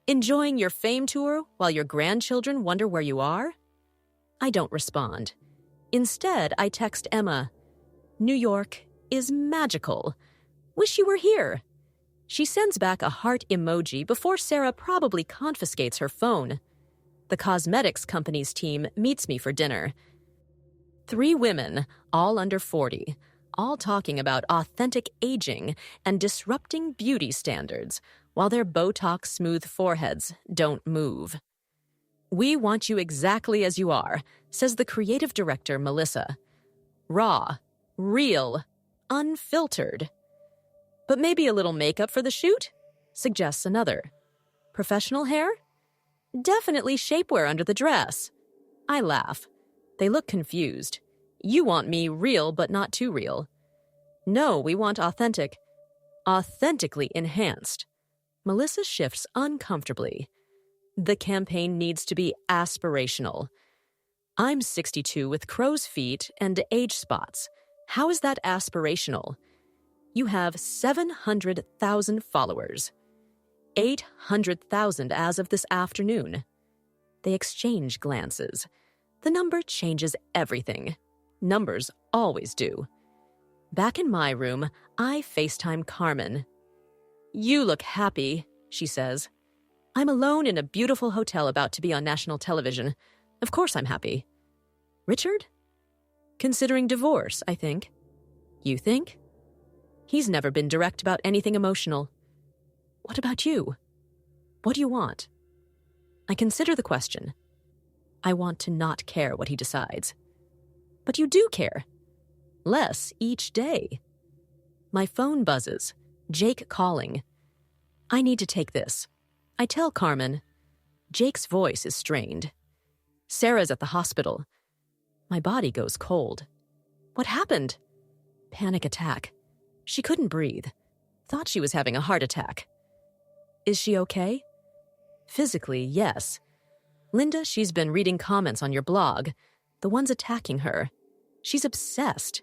Speaker 1: enjoying your fame tour while your grandchildren wonder where you are? I don't respond. Instead, I text Emma, New York is magical. Wish you were here. She sends back a heart emoji before Sarah probably confiscates her phone. The cosmetics company's team meets me for dinner. 3 women, all under 40, all talking about authentic aging and disrupting beauty standards, while their Botox-smooth foreheads don't move. "We want you exactly as you are," says the creative director, Melissa. "Raw, real, unfiltered." "But maybe a little makeup for the shoot?" suggests another. "Professional hair? Definitely shapewear under the dress." I laugh. They look confused. "You want me real but not too real." "No, we want authentic. Authentically enhanced." Melissa shifts uncomfortably. "The campaign needs to be aspirational." "I'm 62 with crow's feet and age spots. How is that aspirational?" "You have 700,000 followers. 800,000 as of this afternoon." They exchange glances. The number changes everything. Numbers always do. Back in my room, I FaceTime Carmen. "You look happy," she says. "I'm alone in a beautiful hotel about to be on national television. Of course I'm happy." "Richard?" "Considering divorce, I think." "You think?" "He's never been direct about anything emotional." "What about you? What do you want?" I consider the question. I want to not care what he decides. "But you do care." "Less each day." My phone buzzes. Jake calling. I need to take this. I tell Carmen. Jake's voice is strained. "Sarah's at the hospital." My body goes cold. "What happened?" "Panic attack. She couldn't breathe. Thought she was having a heart attack." "Is she okay?" "Physically, yes. Linda, she's been reading comments on your blog, the ones attacking her. She's obsessed."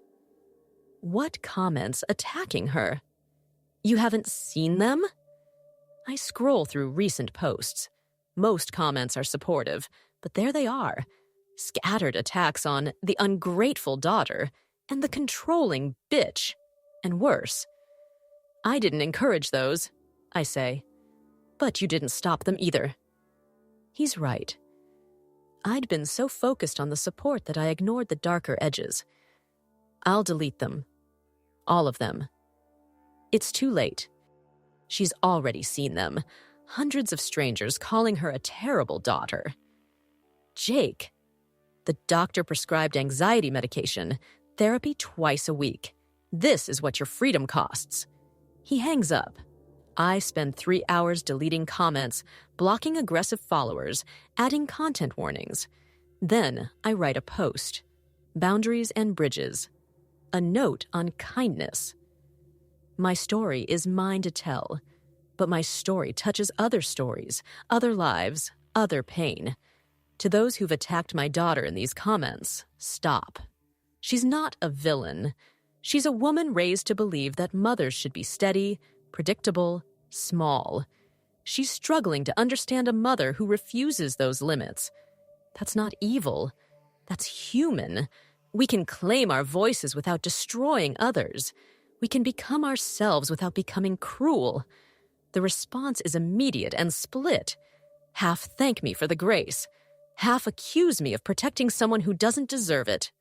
Speaker 1: "What comments attacking her?" "You haven't seen them?" I scroll through recent posts. Most comments are supportive, but there they are. Scattered attacks on the ungrateful daughter and the controlling bitch, and worse. "I didn't encourage those," I say. "But you didn't stop them either." He's right. I'd been so focused on the support that I ignored the darker edges. I'll delete them. All of them. It's too late. She's already seen them. Hundreds of strangers calling her a terrible daughter. Jake. The doctor prescribed anxiety medication, therapy twice a week. This is what your freedom costs. He hangs up. I spend 3 hours deleting comments, blocking aggressive followers, adding content warnings. Then I write a post. Boundaries and bridges. A note on kindness. My story is mine to tell, but my story touches other stories, other lives, other pain. To those who've attacked my daughter in these comments, stop. She's not a villain. She's a woman raised to believe that mothers should be steady, predictable, small. She's struggling to understand a mother who refuses those limits. That's not evil. That's human. We can claim our voices without destroying others. We can become ourselves without becoming cruel. The response is immediate and split. Half thank me for the grace. Half accuse me of protecting someone who doesn't deserve it.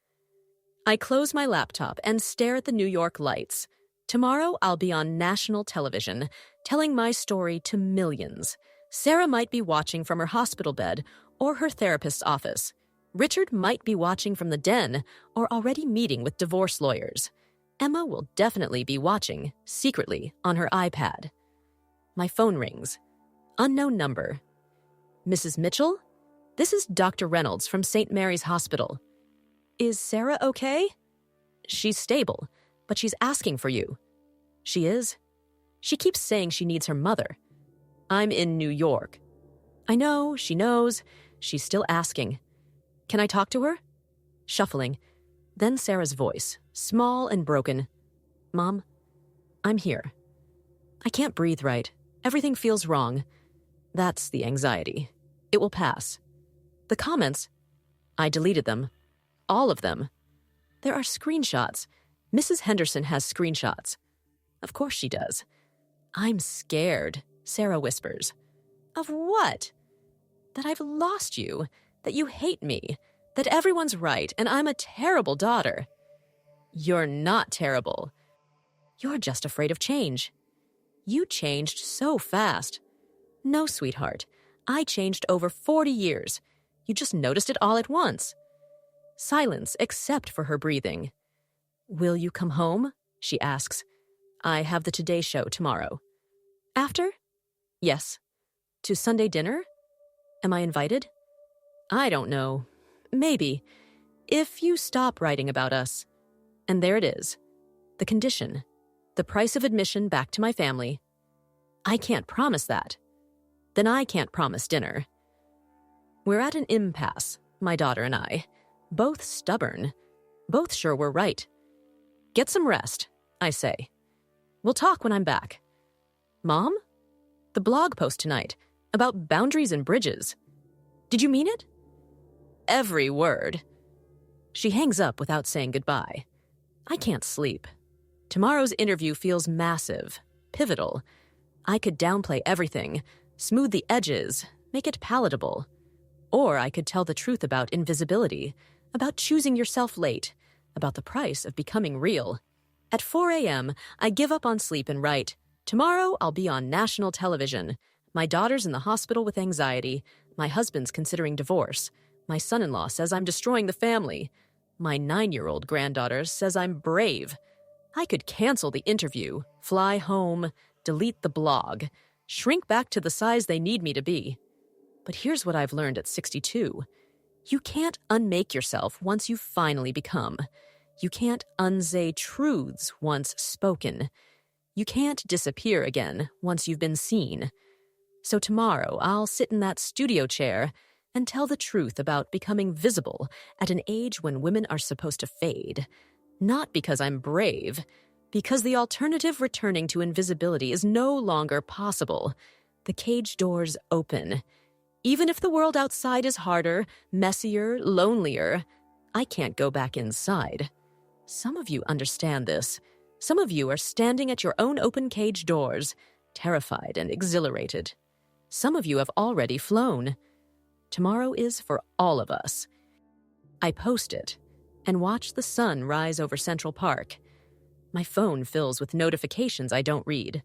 Speaker 1: I close my laptop and stare at the New York lights. Tomorrow I'll be on national television, telling my story to millions. Sarah might be watching from her hospital bed or her therapist's office. Richard might be watching from the den or already meeting with divorce lawyers. Emma will definitely be watching, secretly, on her iPad. My phone rings. Unknown number. "Mrs. Mitchell? This is Dr. Reynolds from St. Mary's Hospital." "Is Sarah okay?" "She's stable, but she's asking for you." "She is?" "She keeps saying she needs her mother." "I'm in New York." "I know, she knows. She's still asking." "Can I talk to her?" Shuffling. Then Sarah's voice, small and broken. "Mom, I'm here. I can't breathe right. Everything feels wrong. That's the anxiety. It will pass." The comments, I deleted them. All of them. There are screenshots. Mrs. Henderson has screenshots. Of course she does. "I'm scared," Sarah whispers. "Of what?" "That I've lost you, that you hate me, that everyone's right and I'm a terrible daughter." You're not terrible. You're just afraid of change. You changed so fast. No, sweetheart. I changed over 40 years. You just noticed it all at once. Silence except for her breathing. Will you come home? She asks. I have the Today Show tomorrow. After? Yes. To Sunday dinner? Am I invited? I don't know. Maybe. If you stop writing about us. And there it is. The condition. The price of admission back to my family. I can't promise that. Then I can't promise dinner. We're at an impasse, my daughter and I. Both stubborn. Both sure we're right. Get some rest, I say. We'll talk when I'm back. Mom? The blog post tonight about boundaries and bridges. Did you mean it? Every word. She hangs up without saying goodbye. I can't sleep. Tomorrow's interview feels massive, pivotal. I could downplay everything, smooth the edges, make it palatable. Or I could tell the truth about invisibility, about choosing yourself late, about the price of becoming real. At 4 a.m., I give up on sleep and write, tomorrow I'll be on national television. My daughter's in the hospital with anxiety. My husband's considering divorce. My son-in-law says I'm destroying the family. My 9-year-old granddaughter says I'm brave. I could cancel the interview, fly home, delete the blog, shrink back to the size they need me to be. But here's what I've learned at 62. You can't unmake yourself once you've finally become. You can't unsay truths once spoken. You can't disappear again once you've been seen. So tomorrow I'll sit in that studio chair and tell the truth about becoming visible at an age when women are supposed to fade. Not because I'm brave, because the alternative returning to invisibility is no longer possible. The cage doors open. Even if the world outside is harder, messier, lonelier, I can't go back inside. Some of you understand this. Some of you are standing at your own open cage doors, terrified and exhilarated. Some of you have already flown. Tomorrow is for all of us. I post it and watch the sun rise over Central Park. My phone fills with notifications I don't read.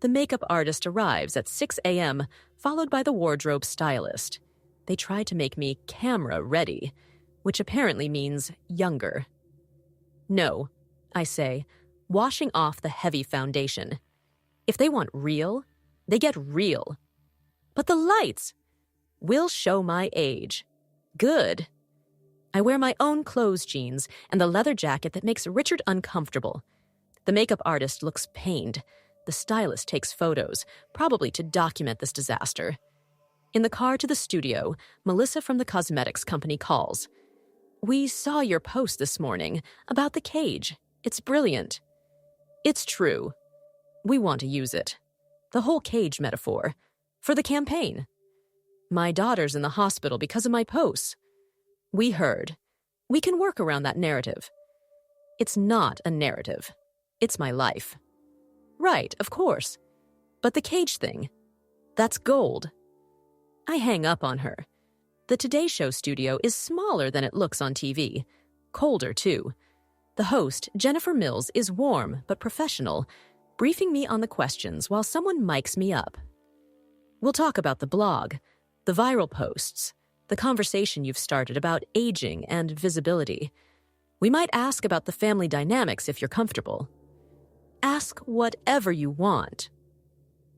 Speaker 1: The makeup artist arrives at 6 a.m., followed by the wardrobe stylist. They try to make me camera ready, which apparently means younger. No, I say, washing off the heavy foundation. If they want real, they get real. But the lights will show my age. Good. I wear my own clothes jeans and the leather jacket that makes Richard uncomfortable. The makeup artist looks pained. The stylist takes photos, probably to document this disaster. In the car to the studio, Melissa from the cosmetics company calls. We saw your post this morning about the cage. It's brilliant. It's true. We want to use it. The whole cage metaphor. For the campaign. My daughter's in the hospital because of my posts. We heard. We can work around that narrative. It's not a narrative. It's my life. Right, of course. But the cage thing, that's gold. I hang up on her. The Today Show studio is smaller than it looks on TV. Colder, too. The host, Jennifer Mills, is warm but professional, briefing me on the questions while someone mics me up. We'll talk about the blog, the viral posts, the conversation you've started about aging and visibility. We might ask about the family dynamics if you're comfortable. Ask whatever you want.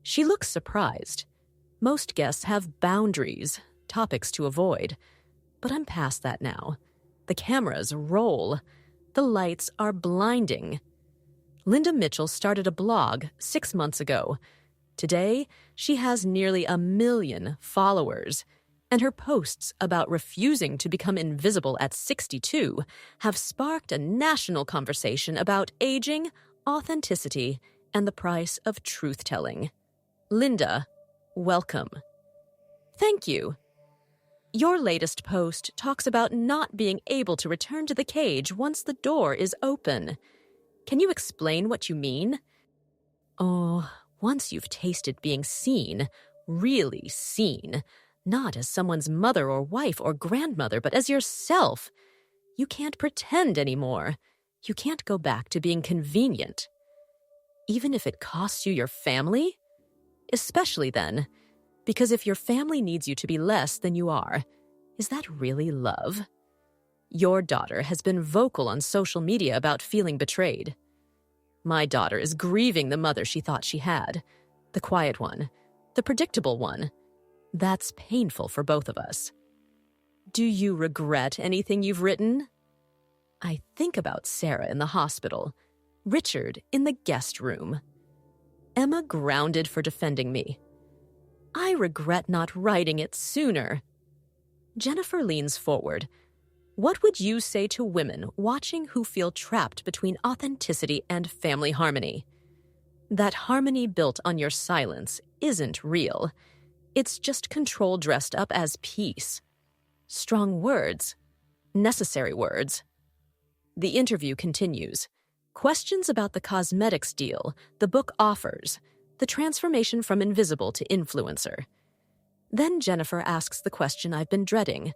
Speaker 1: She looks surprised. Most guests have boundaries, topics to avoid. But I'm past that now. The cameras roll. The lights are blinding. Linda Mitchell started a blog 6 months ago. Today, she has nearly 1 million followers. And her posts about refusing to become invisible at 62 have sparked a national conversation about aging, authenticity, and the price of truth-telling. Linda, welcome. Thank you. Your latest post talks about not being able to return to the cage once the door is open. Can you explain what you mean? Oh, once you've tasted being seen, really seen, not as someone's mother or wife or grandmother, but as yourself, you can't pretend anymore. You can't go back to being convenient, even if it costs you your family? Especially then, because if your family needs you to be less than you are, is that really love? Your daughter has been vocal on social media about feeling betrayed. My daughter is grieving the mother she thought she had, the quiet one, the predictable one. That's painful for both of us. Do you regret anything you've written? I think about Sarah in the hospital, Richard in the guest room, Emma grounded for defending me. I regret not writing it sooner. Jennifer leans forward. What would you say to women watching who feel trapped between authenticity and family harmony? That harmony built on your silence isn't real. It's just control dressed up as peace. Strong words. Necessary words. The interview continues. Questions about the cosmetics deal the book offers, the transformation from invisible to influencer. Then Jennifer asks the question I've been dreading.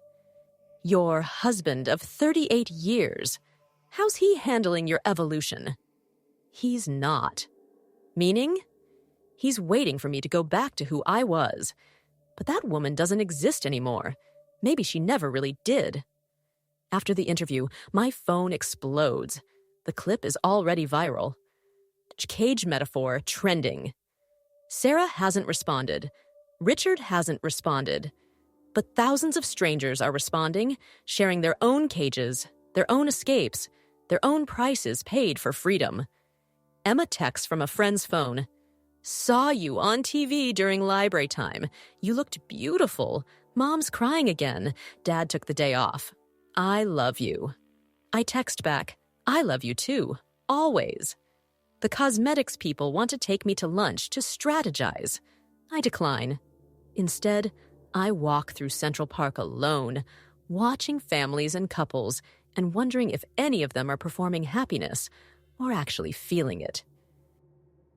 Speaker 1: Your husband of 38 years, how's he handling your evolution? He's not. Meaning? He's waiting for me to go back to who I was. But that woman doesn't exist anymore. Maybe she never really did. After the interview, my phone explodes. The clip is already viral. Cage metaphor trending. Sarah hasn't responded. Richard hasn't responded. But thousands of strangers are responding, sharing their own cages, their own escapes, their own prices paid for freedom. Emma texts from a friend's phone. Saw you on TV during library time. You looked beautiful. Mom's crying again. Dad took the day off. I love you. I text back, I love you too, always. The cosmetics people want to take me to lunch to strategize. I decline. Instead, I walk through Central Park alone, watching families and couples and wondering if any of them are performing happiness or actually feeling it.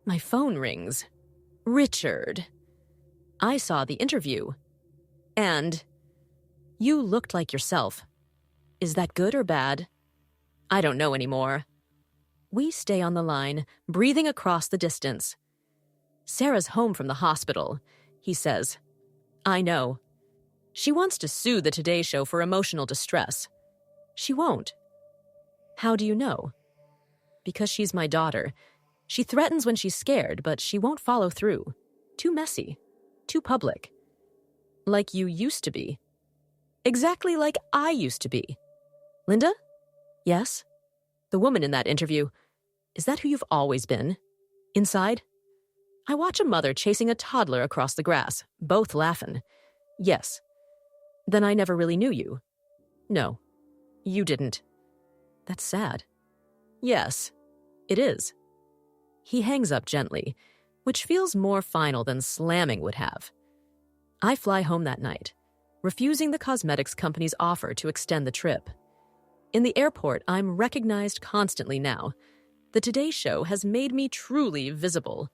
Speaker 1: My phone rings. Richard. I saw the interview. And you looked like yourself. Is that good or bad? I don't know anymore. We stay on the line, breathing across the distance. Sarah's home from the hospital, he says. I know. She wants to sue the Today Show for emotional distress. She won't. How do you know? Because she's my daughter. She threatens when she's scared, but she won't follow through. Too messy. Too public. Like you used to be. Exactly like I used to be. Linda? Yes? The woman in that interview. Is that who you've always been? Inside? I watch a mother chasing a toddler across the grass, both laughing. Yes. Then I never really knew you. No, you didn't. That's sad. Yes, it is. He hangs up gently, which feels more final than slamming would have. I fly home that night, refusing the cosmetics company's offer to extend the trip. In the airport, I'm recognized constantly now. The Today Show has made me truly visible.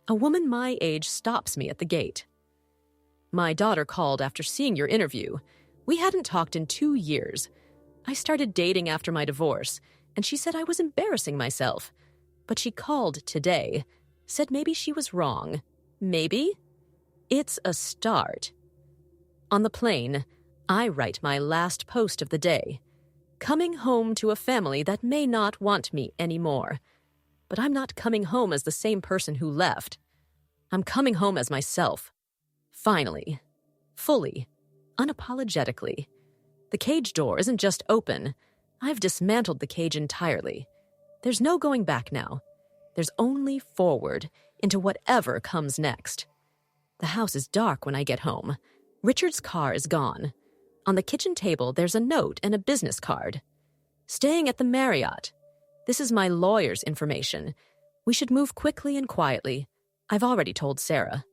Speaker 1: A woman my age stops me at the gate. My daughter called after seeing your interview. We hadn't talked in 2 years. I started dating after my divorce, and she said I was embarrassing myself. But she called today, said maybe she was wrong. Maybe? It's a start. On the plane, I write my last post of the day. Coming home to a family that may not want me anymore. But I'm not coming home as the same person who left. I'm coming home as myself. Finally. Fully. Unapologetically. The cage door isn't just open. I've dismantled the cage entirely. There's no going back now. There's only forward into whatever comes next. The house is dark when I get home. Richard's car is gone. On the kitchen table, there's a note and a business card. Staying at the Marriott. This is my lawyer's information. We should move quickly and quietly. I've already told Sarah.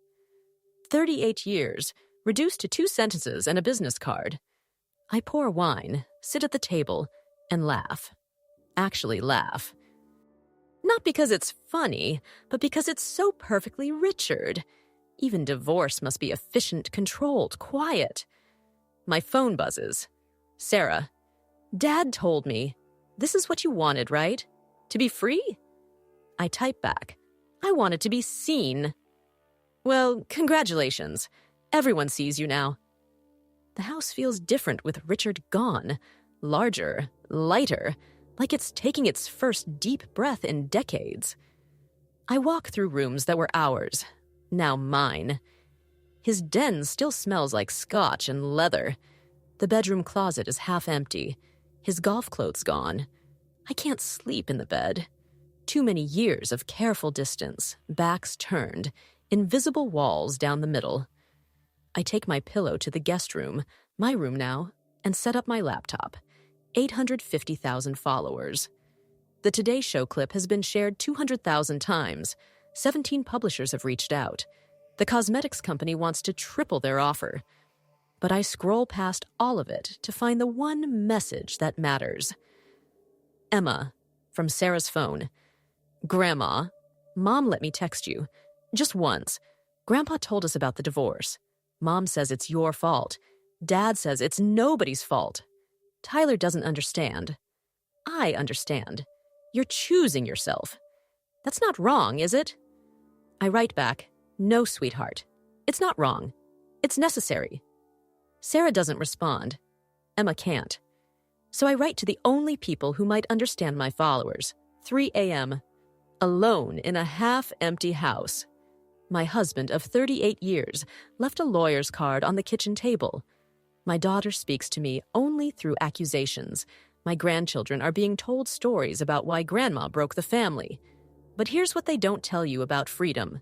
Speaker 1: 38 years, reduced to 2 sentences and a business card. I pour wine, sit at the table, and laugh. Actually laugh. Not because it's funny, but because it's so perfectly Richard. Even divorce must be efficient, controlled, quiet. My phone buzzes. Sarah. Dad told me. This is what you wanted, right? To be free? I type back. I wanted to be seen. Well, congratulations. Everyone sees you now. The house feels different with Richard gone. Larger, lighter, like it's taking its first deep breath in decades. I walk through rooms that were ours, now mine. His den still smells like scotch and leather. The bedroom closet is half empty. His golf clothes gone. I can't sleep in the bed. Too many years of careful distance, backs turned, invisible walls down the middle. I take my pillow to the guest room, my room now, and set up my laptop. 850,000 followers. The Today Show clip has been shared 200,000 times. 17 publishers have reached out. The cosmetics company wants to triple their offer. But I scroll past all of it to find the one message that matters. Emma, from Sarah's phone. Grandma, Mom let me text you. Just once. Grandpa told us about the divorce. Mom says it's your fault. Dad says it's nobody's fault. Tyler doesn't understand. I understand. You're choosing yourself. That's not wrong, is it? I write back, no, sweetheart. It's not wrong. It's necessary. Sarah doesn't respond. Emma can't. So I write to the only people who might understand my followers. 3 a.m. Alone in a half-empty house. My husband of 38 years left a lawyer's card on the kitchen table. My daughter speaks to me only through accusations. My grandchildren are being told stories about why grandma broke the family. But here's what they don't tell you about freedom.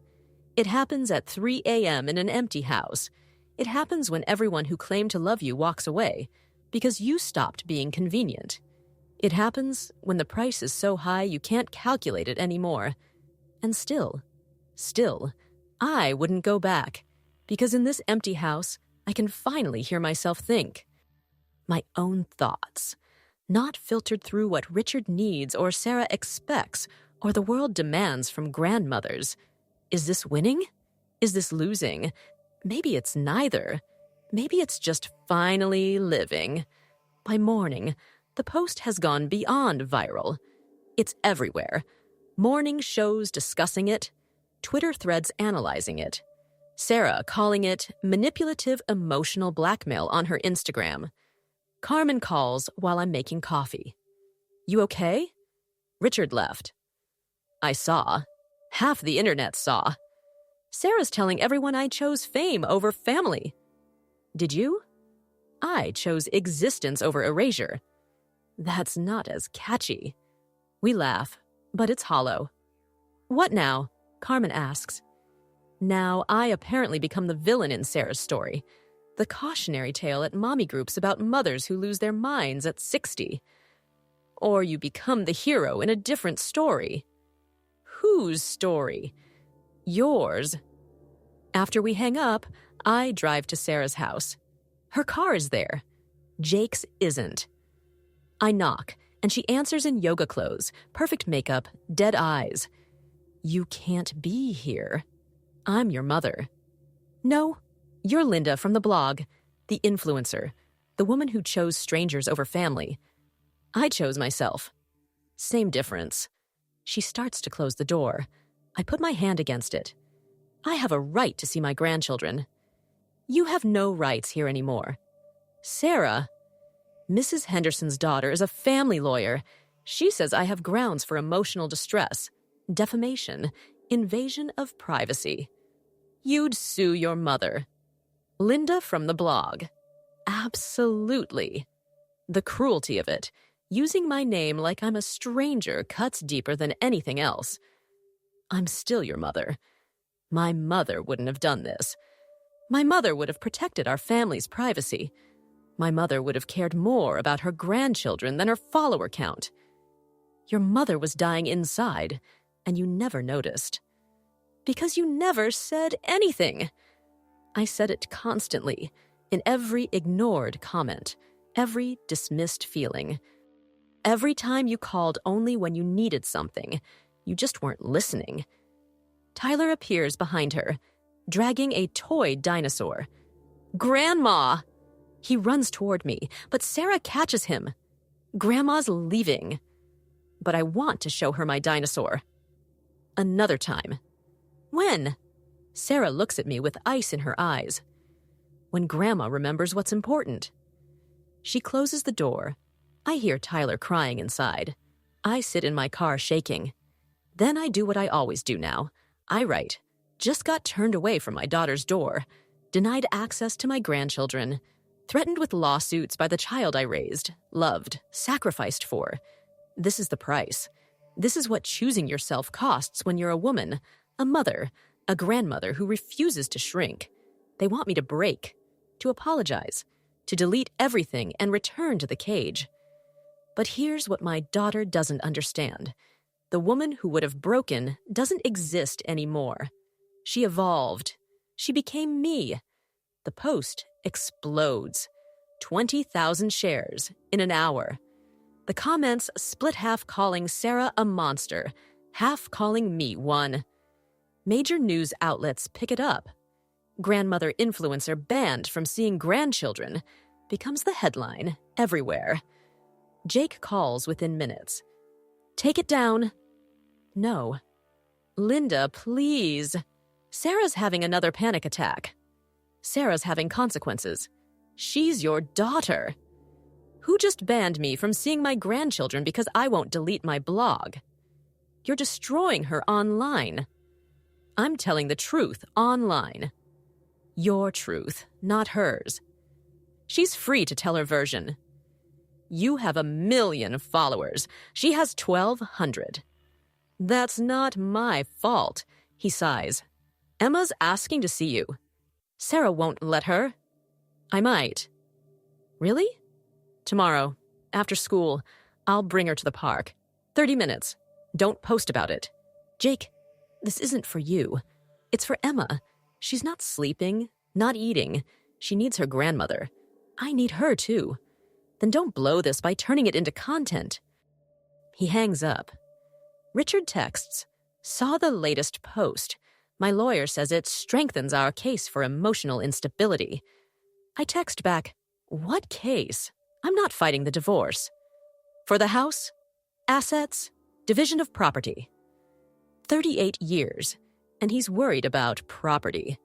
Speaker 1: It happens at 3 a.m. in an empty house. It happens when everyone who claimed to love you walks away because you stopped being convenient. It happens when the price is so high you can't calculate it anymore. And still, I wouldn't go back because in this empty house, I can finally hear myself think. My own thoughts, not filtered through what Richard needs or Sarah expects or the world demands from grandmothers. Is this winning? Is this losing? Maybe it's neither. Maybe it's just finally living. By morning, the post has gone beyond viral. It's everywhere. Morning shows discussing it, Twitter threads analyzing it, Sarah calling it manipulative emotional blackmail on her Instagram. Carmen calls while I'm making coffee. You okay? Richard left. I saw. Half the internet saw. Sarah's telling everyone I chose fame over family. Did you? I chose existence over erasure. That's not as catchy. We laugh, but it's hollow. What now? Carmen asks. Now I apparently become the villain in Sarah's story. The cautionary tale at mommy groups about mothers who lose their minds at 60. Or you become the hero in a different story. Whose story? Yours. After we hang up, I drive to Sarah's house. Her car is there. Jake's isn't. I knock, and she answers in yoga clothes, perfect makeup, dead eyes. You can't be here. I'm your mother. No, you're Linda from the blog, the influencer, the woman who chose strangers over family. I chose myself. Same difference. She starts to close the door. I put my hand against it. I have a right to see my grandchildren. You have no rights here anymore. Sarah, Mrs. Henderson's daughter, is a family lawyer. She says I have grounds for emotional distress, defamation, invasion of privacy. You'd sue your mother. Linda from the blog. Absolutely. The cruelty of it, using my name like I'm a stranger, cuts deeper than anything else. I'm still your mother. My mother wouldn't have done this. My mother would have protected our family's privacy. My mother would have cared more about her grandchildren than her follower count. Your mother was dying inside, and you never noticed. Because you never said anything. I said it constantly, in every ignored comment, every dismissed feeling. Every time you called only when you needed something, you just weren't listening. Tyler appears behind her, dragging a toy dinosaur. Grandma! He runs toward me, but Sarah catches him. Grandma's leaving. but I want to show her my dinosaur. Another time. When? Sarah looks at me with ice in her eyes. When Grandma remembers what's important. She closes the door. I hear Tyler crying inside. I sit in my car shaking. Then I do what I always do now. I write, just got turned away from my daughter's door, denied access to my grandchildren, threatened with lawsuits by the child I raised, loved, sacrificed for. This is the price. This is what choosing yourself costs when you're a woman, a mother, a grandmother who refuses to shrink. They want me to break, to apologize, to delete everything and return to the cage. But here's what my daughter doesn't understand. The woman who would have broken doesn't exist anymore. She evolved. She became me. The post explodes. 20,000 shares in an hour. The comments split, half calling Sarah a monster, half calling me one. Major news outlets pick it up. Grandmother influencer banned from seeing grandchildren becomes the headline everywhere. Jake calls within minutes. Take it down. No. Linda, please. Sarah's having another panic attack. Sarah's having consequences. She's your daughter. Who just banned me from seeing my grandchildren because I won't delete my blog? You're destroying her online. I'm telling the truth online. Your truth, not hers. She's free to tell her version. You have 1 million followers. She has 1,200. That's not my fault, he sighs. Emma's asking to see you. Sarah won't let her. I might. Really? Tomorrow, after school, I'll bring her to the park. 30 minutes. Don't post about it. Jake, this isn't for you. It's for Emma. She's not sleeping, not eating. She needs her grandmother. I need her too. Then don't blow this by turning it into content. He hangs up. Richard texts, saw the latest post. My lawyer says it strengthens our case for emotional instability. I text back, what case? I'm not fighting the divorce. For the house, assets, division of property. 38 years, and he's worried about property.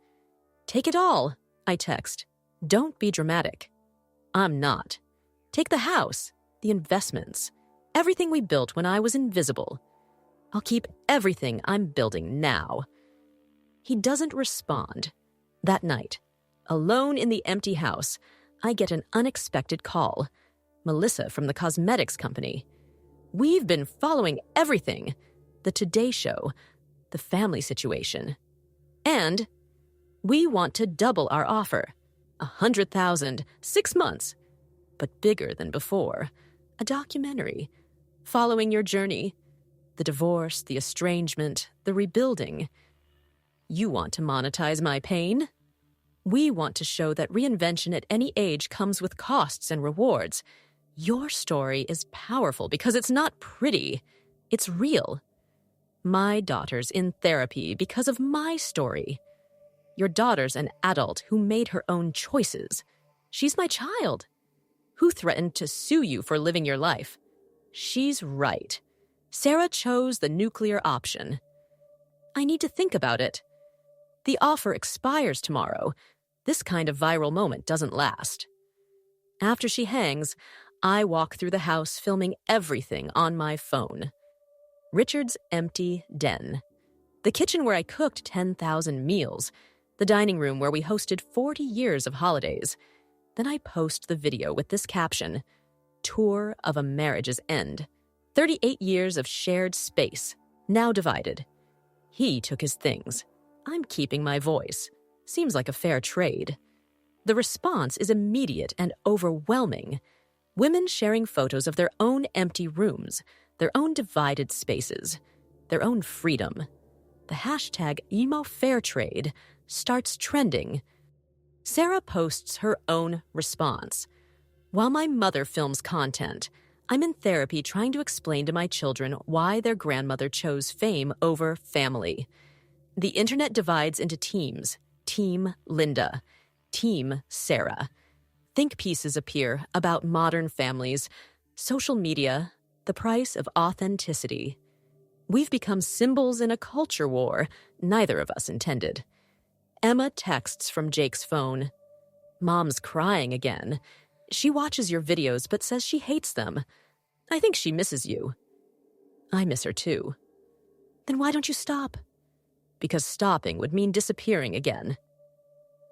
Speaker 1: Take it all, I text. Don't be dramatic. I'm not. Take the house, the investments, everything we built when I was invisible. I'll keep everything I'm building now. He doesn't respond. That night, alone in the empty house, I get an unexpected call. Melissa from the cosmetics company. We've been following everything. The Today Show, the family situation. And we want to double our offer. 100,000, 6 months. But bigger than before. A documentary. Following your journey. The divorce, the estrangement, the rebuilding. You want to monetize my pain? We want to show that reinvention at any age comes with costs and rewards. Your story is powerful because it's not pretty. It's real. My daughter's in therapy because of my story. Your daughter's an adult who made her own choices. She's my child. Who threatened to sue you for living your life? She's right. Sarah chose the nuclear option. I need to think about it. The offer expires tomorrow. This kind of viral moment doesn't last. After she hangs, I walk through the house filming everything on my phone. Richard's empty den. The kitchen where I cooked 10,000 meals. The dining room where we hosted 40 years of holidays. Then I post the video with this caption, Tour of a Marriage's End. 38 years of shared space, now divided. He took his things. I'm keeping my voice. Seems like a fair trade. The response is immediate and overwhelming. Women sharing photos of their own empty rooms, their own divided spaces, their own freedom. The hashtag #EmoFairTrade starts trending. Sarah posts her own response. While my mother films content, I'm in therapy trying to explain to my children why their grandmother chose fame over family. The internet divides into teams. Team Linda. Team Sarah. Think pieces appear about modern families, social media, The price of authenticity. We've become symbols in a culture war neither of us intended. Emma texts from Jake's phone. Mom's crying again. She watches your videos but says she hates them. I think she misses you. I miss her too. Then why don't you stop? Because stopping would mean disappearing again.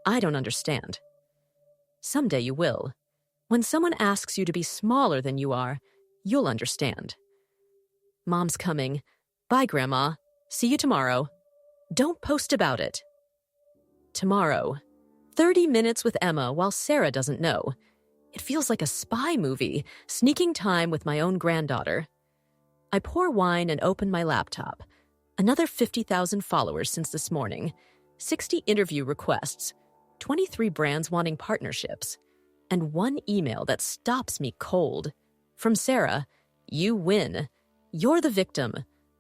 Speaker 1: I don't understand. Someday you will. When someone asks you to be smaller than you are, you'll understand. Mom's coming. Bye, Grandma. See you tomorrow. Don't post about it. Tomorrow. 30 minutes with Emma while Sarah doesn't know. It feels like a spy movie, sneaking time with my own granddaughter. I pour wine and open my laptop. Another 50,000 followers since this morning. 60 interview requests. 23 brands wanting partnerships. And one email that stops me cold. From Sarah, you win. You're the victim.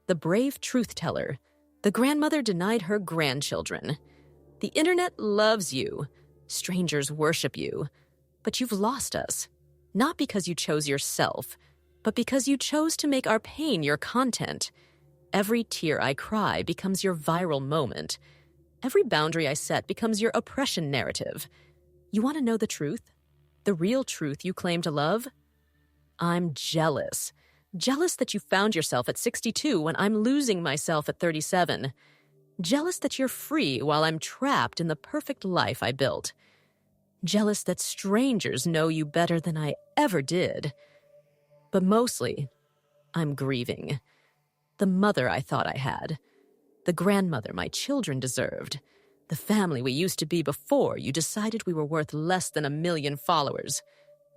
Speaker 1: The brave truth teller. The grandmother denied her grandchildren. The internet loves you. Strangers worship you. But you've lost us. Not because you chose yourself, but because you chose to make our pain your content. Every tear I cry becomes your viral moment. Every boundary I set becomes your oppression narrative. You want to know the truth? The real truth you claim to love? I'm jealous. Jealous that you found yourself at 62 when I'm losing myself at 37. Jealous that you're free while I'm trapped in the perfect life I built. Jealous that strangers know you better than I ever did. But mostly, I'm grieving. The mother I thought I had. The grandmother my children deserved. The family we used to be before you decided we were worth less than 1 million followers.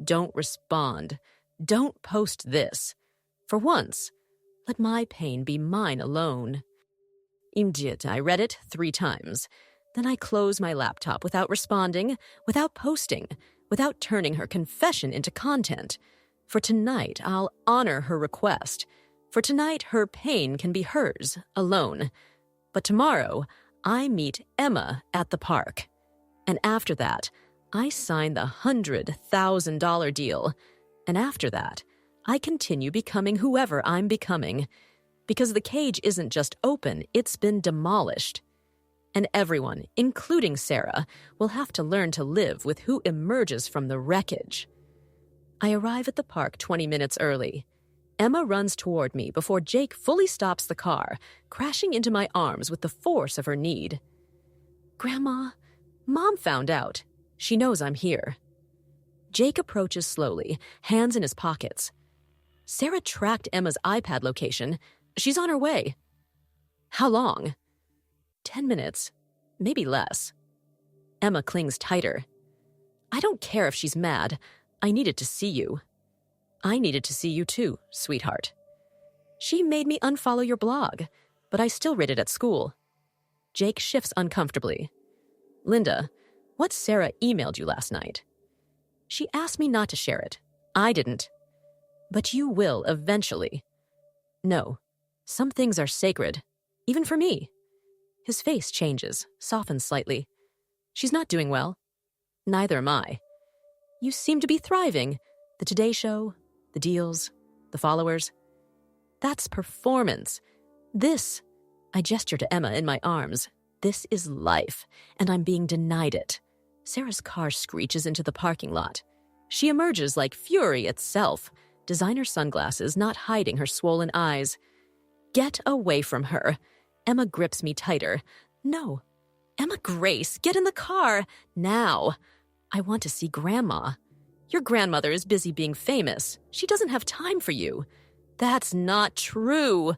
Speaker 1: Don't respond. Don't post this. For once, let my pain be mine alone. Indeed, I read it 3 times. Then I close my laptop without responding, without posting, without turning her confession into content. For tonight, I'll honor her request. For tonight, her pain can be hers, alone. But tomorrow, I meet Emma at the park. And after that, I sign the $100,000 deal. And after that, I continue becoming whoever I'm becoming. Because the cage isn't just open, it's been demolished. And everyone, including Sarah, will have to learn to live with who emerges from the wreckage. I arrive at the park 20 minutes early. Emma runs toward me before Jake fully stops the car, crashing into my arms with the force of her need. Grandma, Mom found out. She knows I'm here. Jake approaches slowly, hands in his pockets. Sarah tracked Emma's iPad location. She's on her way. How long? 10 minutes, maybe less. Emma clings tighter. I don't care if she's mad. I needed to see you. I needed to see you too, sweetheart. She made me unfollow your blog, but I still read it at school. Jake shifts uncomfortably. Linda, what Sarah emailed you last night? She asked me not to share it. I didn't. But you will eventually. No, some things are sacred, even for me. His face changes, softens slightly. She's not doing well. Neither am I. You seem to be thriving. The Today Show, the deals, the followers. That's performance. This, I gesture to Emma in my arms. This is life, and I'm being denied it. Sarah's car screeches into the parking lot. She emerges like fury itself, designer sunglasses not hiding her swollen eyes. Get away from her. Emma grips me tighter. No. Emma Grace, get in the car. Now. I want to see Grandma. Your grandmother is busy being famous. She doesn't have time for you. That's not true.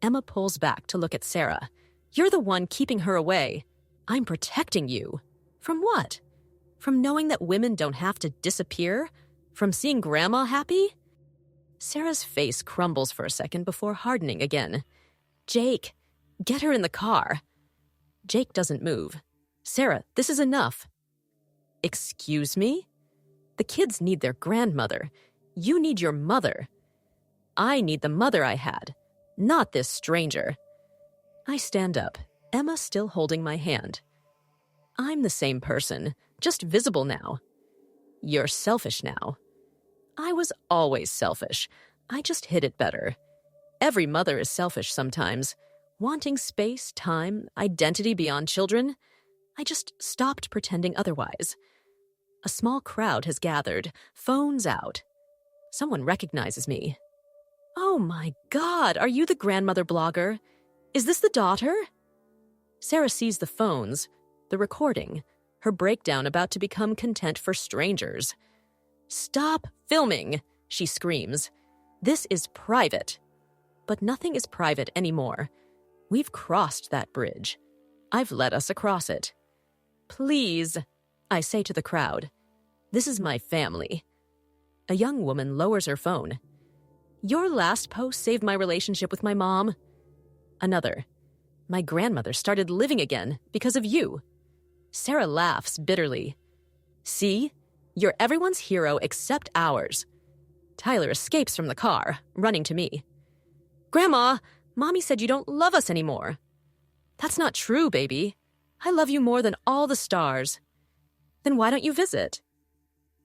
Speaker 1: Emma pulls back to look at Sarah. You're the one keeping her away. I'm protecting you. From what? From knowing that women don't have to disappear? From seeing Grandma happy? Sarah's face crumbles for a second before hardening again. Jake, get her in the car. Jake doesn't move. Sarah, this is enough. Excuse me? The kids need their grandmother. You need your mother. I need the mother I had, not this stranger. I stand up, Emma still holding my hand. I'm the same person, just visible now. You're selfish now. I was always selfish. I just hid it better. Every mother is selfish sometimes, wanting space, time, identity beyond children. I just stopped pretending otherwise. A small crowd has gathered, phones out. Someone recognizes me. Oh my God, are you the grandmother blogger? Is this the daughter? Sarah sees the phones, the recording, her breakdown about to become content for strangers. Stop filming, she screams. This is private. But nothing is private anymore. We've crossed that bridge. I've led us across it. Please, I say to the crowd. This is my family. A young woman lowers her phone. Your last post saved my relationship with my mom. Another. My grandmother started living again because of you. Sarah laughs bitterly. See? You're everyone's hero except ours. Tyler escapes from the car, running to me. Grandma, Mommy said you don't love us anymore. That's not true, baby. I love you more than all the stars. Then why don't you visit?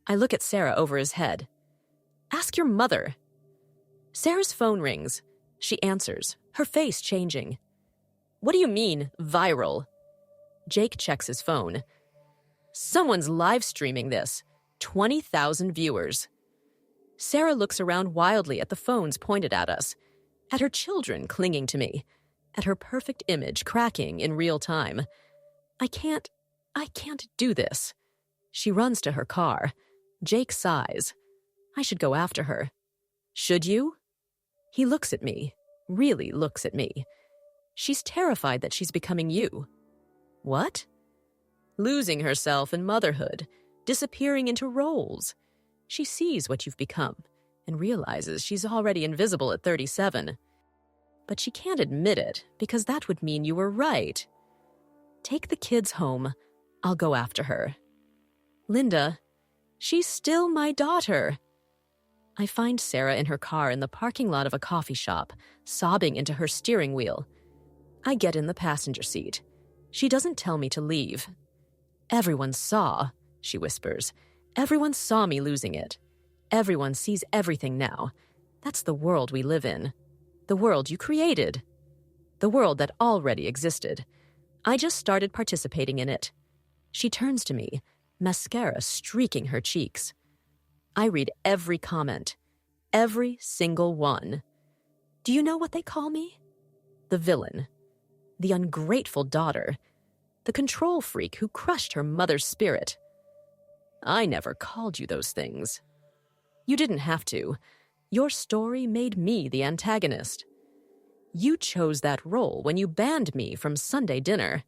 Speaker 1: I look at Sarah over his head. Ask your mother. Sarah's phone rings. She answers, her face changing. What do you mean, viral? Jake checks his phone. Someone's live streaming this. 20,000 viewers. Sarah looks around wildly at the phones pointed at us, at her children clinging to me, at her perfect image cracking in real time. I can't do this. She runs to her car. Jake sighs. I should go after her. Should you? He looks at me, really looks at me. She's terrified that she's becoming you. What? Losing herself in motherhood, disappearing into roles. She sees what you've become and realizes she's already invisible at 37. But she can't admit it because that would mean you were right. Take the kids home. I'll go after her. Linda, she's still my daughter. I find Sarah in her car in the parking lot of a coffee shop, sobbing into her steering wheel. I get in the passenger seat. She doesn't tell me to leave. Everyone saw, she whispers. Everyone saw me losing it. Everyone sees everything now. That's the world we live in. The world you created. The world that already existed. I just started participating in it. She turns to me, mascara streaking her cheeks. I read every comment. Every single one. Do you know what they call me? The villain. The ungrateful daughter. The control freak who crushed her mother's spirit. I never called you those things. You didn't have to. Your story made me the antagonist. You chose that role when you banned me from Sunday dinner.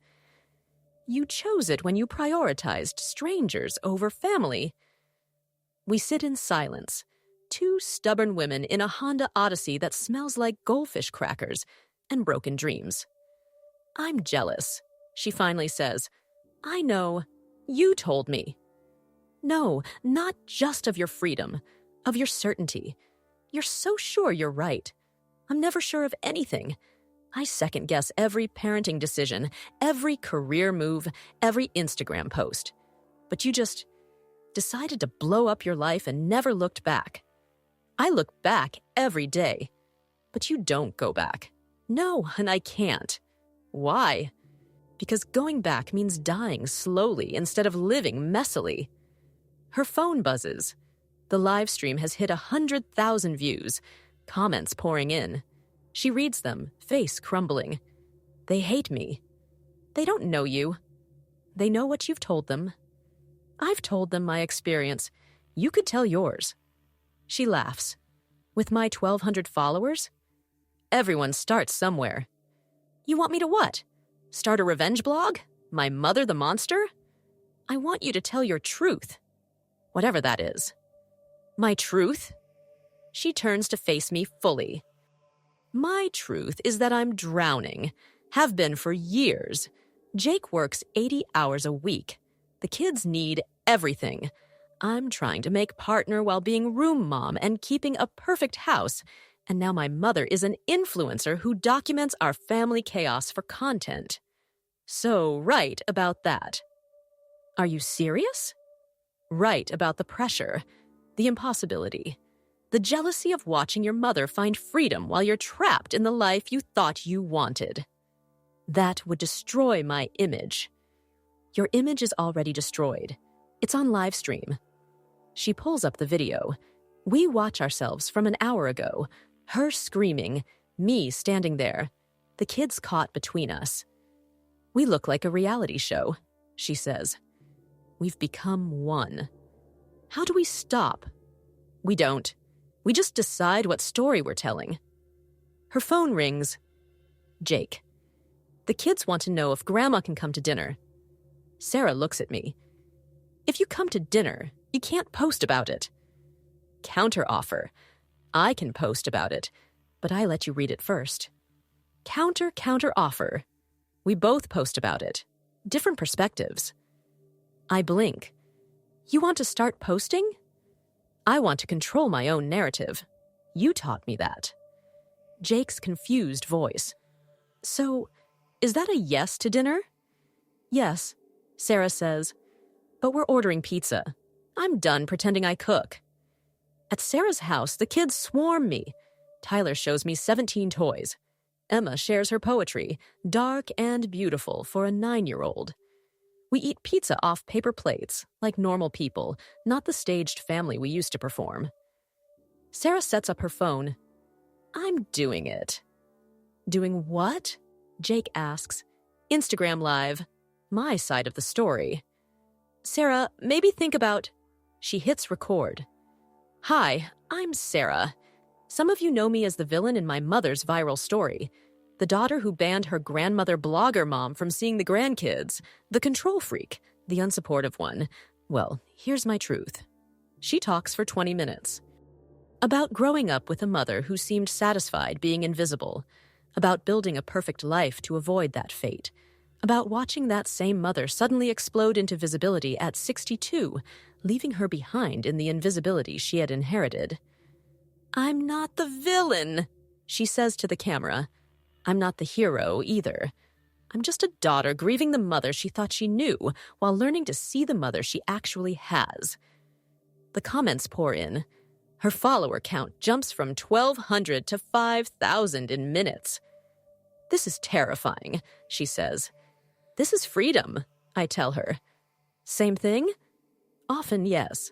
Speaker 1: You chose it when you prioritized strangers over family. We sit in silence, two stubborn women in a Honda Odyssey that smells like goldfish crackers and broken dreams. I'm jealous, she finally says. I know. You told me. No, not just of your freedom, of your certainty. You're so sure you're right. I'm never sure of anything. I second-guess every parenting decision, every career move, every Instagram post. But you just decided to blow up your life and never looked back. I look back every day. But you don't go back. No, and I can't. Why? Because going back means dying slowly instead of living messily. Her phone buzzes. The live stream has hit 100,000 views, comments pouring in. She reads them, face crumbling. They hate me. They don't know you. They know what you've told them. I've told them my experience. You could tell yours. She laughs. With my 1,200 followers? Everyone starts somewhere. You want me to what? Start a revenge blog? My mother the monster? I want you to tell your truth. Whatever that is. My truth? She turns to face me fully. My truth is that I'm drowning. Have been for years. Jake works 80 hours a week. The kids need everything. I'm trying to make partner while being room mom and keeping a perfect house. And now my mother is an influencer who documents our family chaos for content. So right about that. Are you serious? Right about the pressure, the impossibility. The jealousy of watching your mother find freedom while you're trapped in the life you thought you wanted. That would destroy my image. Your image is already destroyed. It's on livestream. She pulls up the video. We watch ourselves from an hour ago. Her screaming, me standing there, the kids caught between us. We look like a reality show, she says. We've become one. How do we stop? We don't. We just decide what story we're telling. Her phone rings. Jake. The kids want to know if Grandma can come to dinner. Sarah looks at me. If you come to dinner, you can't post about it. Counter-offer. I can post about it, but I let you read it first. Counter-offer. We both post about it. Different perspectives. I blink. You want to start posting? I want to control my own narrative. You taught me that. Jake's confused voice. So, is that a yes to dinner? Yes, Sarah says. But we're ordering pizza. I'm done pretending I cook. At Sarah's house, the kids swarm me. Tyler shows me 17 toys. Emma shares her poetry, dark and beautiful for a 9-year-old. We eat pizza off paper plates, like normal people, not the staged family we used to perform. Sarah sets up her phone. I'm doing it. Doing what? Jake asks. Instagram Live. My side of the story. Sarah, maybe think about... She hits record. Hi, I'm Sarah. Some of you know me as the villain in my mother's viral story. The daughter who banned her grandmother blogger mom from seeing the grandkids. The control freak. The unsupportive one. Well, here's my truth. She talks for 20 minutes. About growing up with a mother who seemed satisfied being invisible. About building a perfect life to avoid that fate. About watching that same mother suddenly explode into visibility at 62, leaving her behind in the invisibility she had inherited. I'm not the villain, she says to the camera. I'm not the hero either. I'm just a daughter grieving the mother she thought she knew while learning to see the mother she actually has. The comments pour in. Her follower count jumps from 1,200 to 5,000 in minutes. This is terrifying, she says. This is freedom, I tell her. Same thing? Often, yes.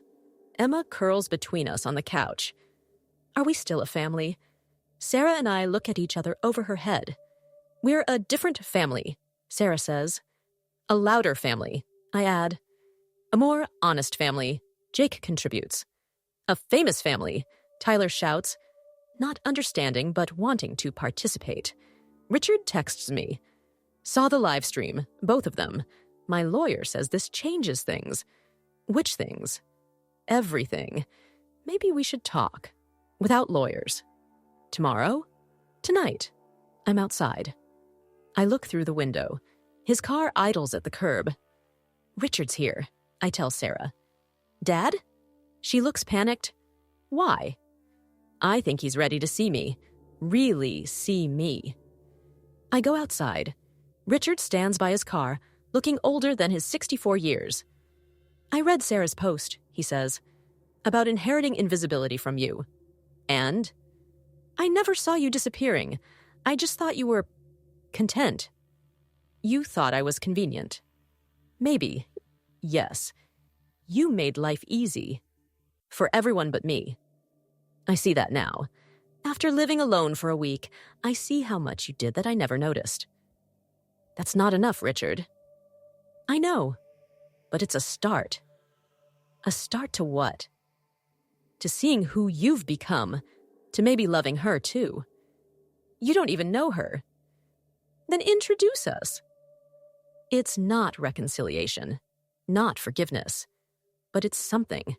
Speaker 1: Emma curls between us on the couch. Are we still a family? Sarah and I look at each other over her head. We're a different family, Sarah says. A louder family, I add. A more honest family, Jake contributes. A famous family, Tyler shouts, not understanding but wanting to participate. Richard texts me. Saw the live stream, both of them. My lawyer says this changes things. Which things? Everything. Maybe we should talk. Without lawyers. Tomorrow? Tonight. I'm outside. I look through the window. His car idles at the curb. Richard's here, I tell Sarah. Dad? She looks panicked. Why? I think he's ready to see me. Really see me. I go outside. Richard stands by his car, looking older than his 64 years. I read Sarah's post, he says, about inheriting invisibility from you. And? I never saw you disappearing. I just thought you were content. You thought I was convenient. Maybe. Yes. You made life easy. For everyone but me. I see that now. After living alone for a week, I see how much you did that I never noticed. That's not enough, Richard. I know, but it's a start. A start to what? To seeing who you've become, to maybe loving her too. You don't even know her. Then introduce us. It's not reconciliation, not forgiveness, but it's something.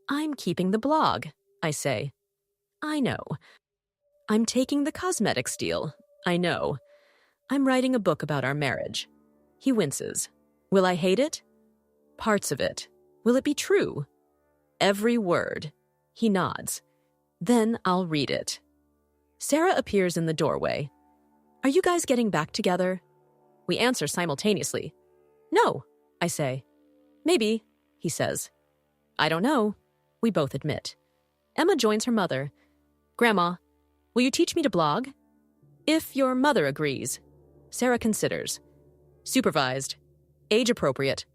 Speaker 1: I'm keeping the blog, I say. I know. I'm taking the cosmetics deal, I know. I'm writing a book about our marriage. He winces. Will I hate it? Parts of it. Will it be true? Every word. He nods. Then I'll read it. Sarah appears in the doorway. Are you guys getting back together? We answer simultaneously. No, I say. Maybe, he says. I don't know, we both admit. Emma joins her mother. Grandma, will you teach me to blog? If your mother agrees. Sarah considers. Supervised. Age appropriate.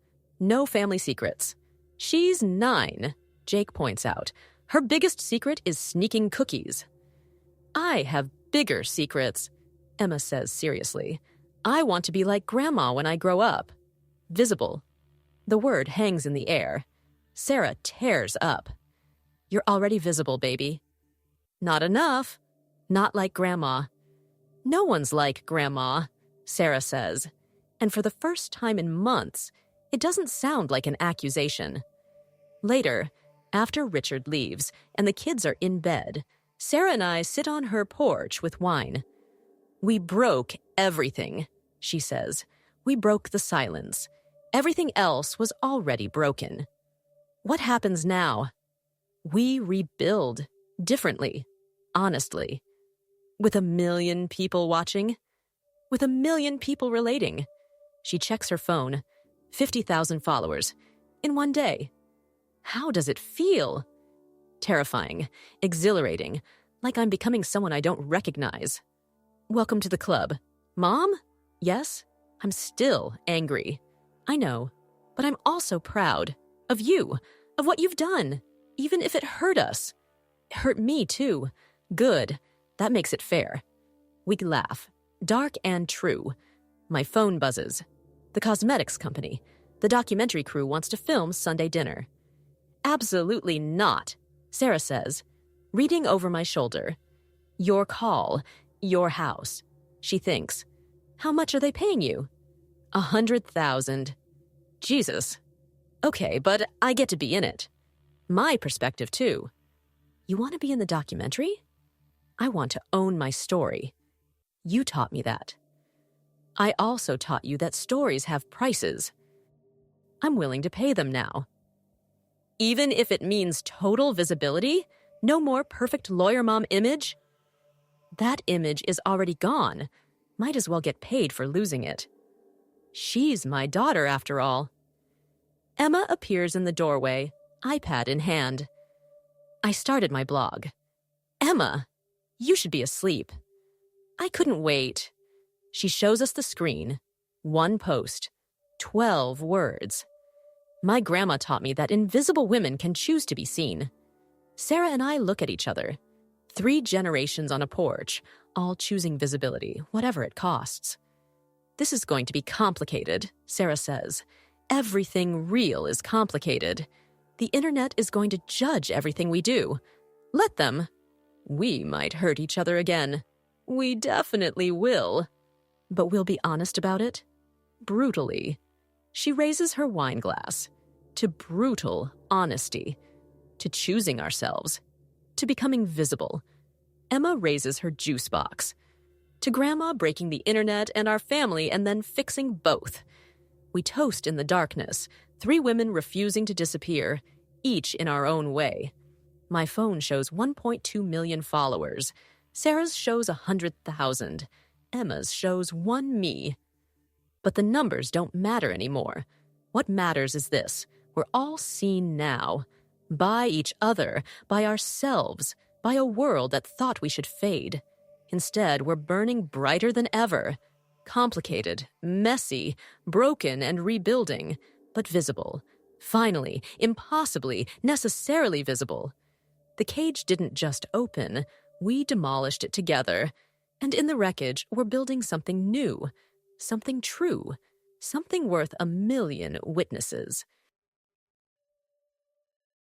Speaker 1: No family secrets. She's 9, Jake points out. Her biggest secret is sneaking cookies. I have bigger secrets, Emma says seriously. I want to be like Grandma when I grow up. Visible. The word hangs in the air. Sarah tears up. You're already visible, baby. Not enough. Not like Grandma. No one's like Grandma, Sarah says. And for the first time in months, it doesn't sound like an accusation. Later, after Richard leaves and the kids are in bed, Sarah and I sit on her porch with wine. We broke everything, she says. We broke the silence. Everything else was already broken. What happens now? We rebuild differently, honestly. With 1 million people watching. With 1 million people relating. She checks her phone. 50,000 followers. In one day. How does it feel? Terrifying, exhilarating, like I'm becoming someone I don't recognize. Welcome to the club. Mom? Yes? I'm still angry. I know, but I'm also proud. Of you. Of what you've done. Even if it hurt us. It hurt me, too. Good. That makes it fair. We laugh. Dark and true. My phone buzzes. The cosmetics company. The documentary crew wants to film Sunday dinner. Absolutely not, Sarah says, reading over my shoulder. Your call. Your house. She thinks. How much are they paying you? 100,000. Jesus. Okay, but I get to be in it. My perspective, too. You want to be in the documentary? I want to own my story. You taught me that. I also taught you that stories have prices. I'm willing to pay them now. Even if it means total visibility? No more perfect lawyer mom image? That image is already gone. Might as well get paid for losing it. She's my daughter, after all. Emma appears in the doorway, iPad in hand. I started my blog. Emma, you should be asleep. I couldn't wait. She shows us the screen. 1 post. 12 words. My grandma taught me that invisible women can choose to be seen. Sarah and I look at each other. 3 generations on a porch, all choosing visibility, whatever it costs. This is going to be complicated, Sarah says. Everything real is complicated. The internet is going to judge everything we do. Let them. We might hurt each other again. We definitely will. But we'll be honest about it. Brutally. She raises her wine glass. To brutal honesty. To choosing ourselves. To becoming visible. Emma raises her juice box. To Grandma breaking the internet and our family and then fixing both. We toast in the darkness, 3 women refusing to disappear, each in our own way. My phone shows 1.2 million followers. Sarah's shows 100,000. Emma's shows 1 me. But the numbers don't matter anymore. What matters is this. We're all seen now. By each other, by ourselves, by a world that thought we should fade. Instead, we're burning brighter than ever. Complicated, messy, broken and rebuilding, but visible. Finally, impossibly, necessarily visible. The cage didn't just open, we demolished it together. And in the wreckage, we're building something new, something true, something worth 1 million witnesses.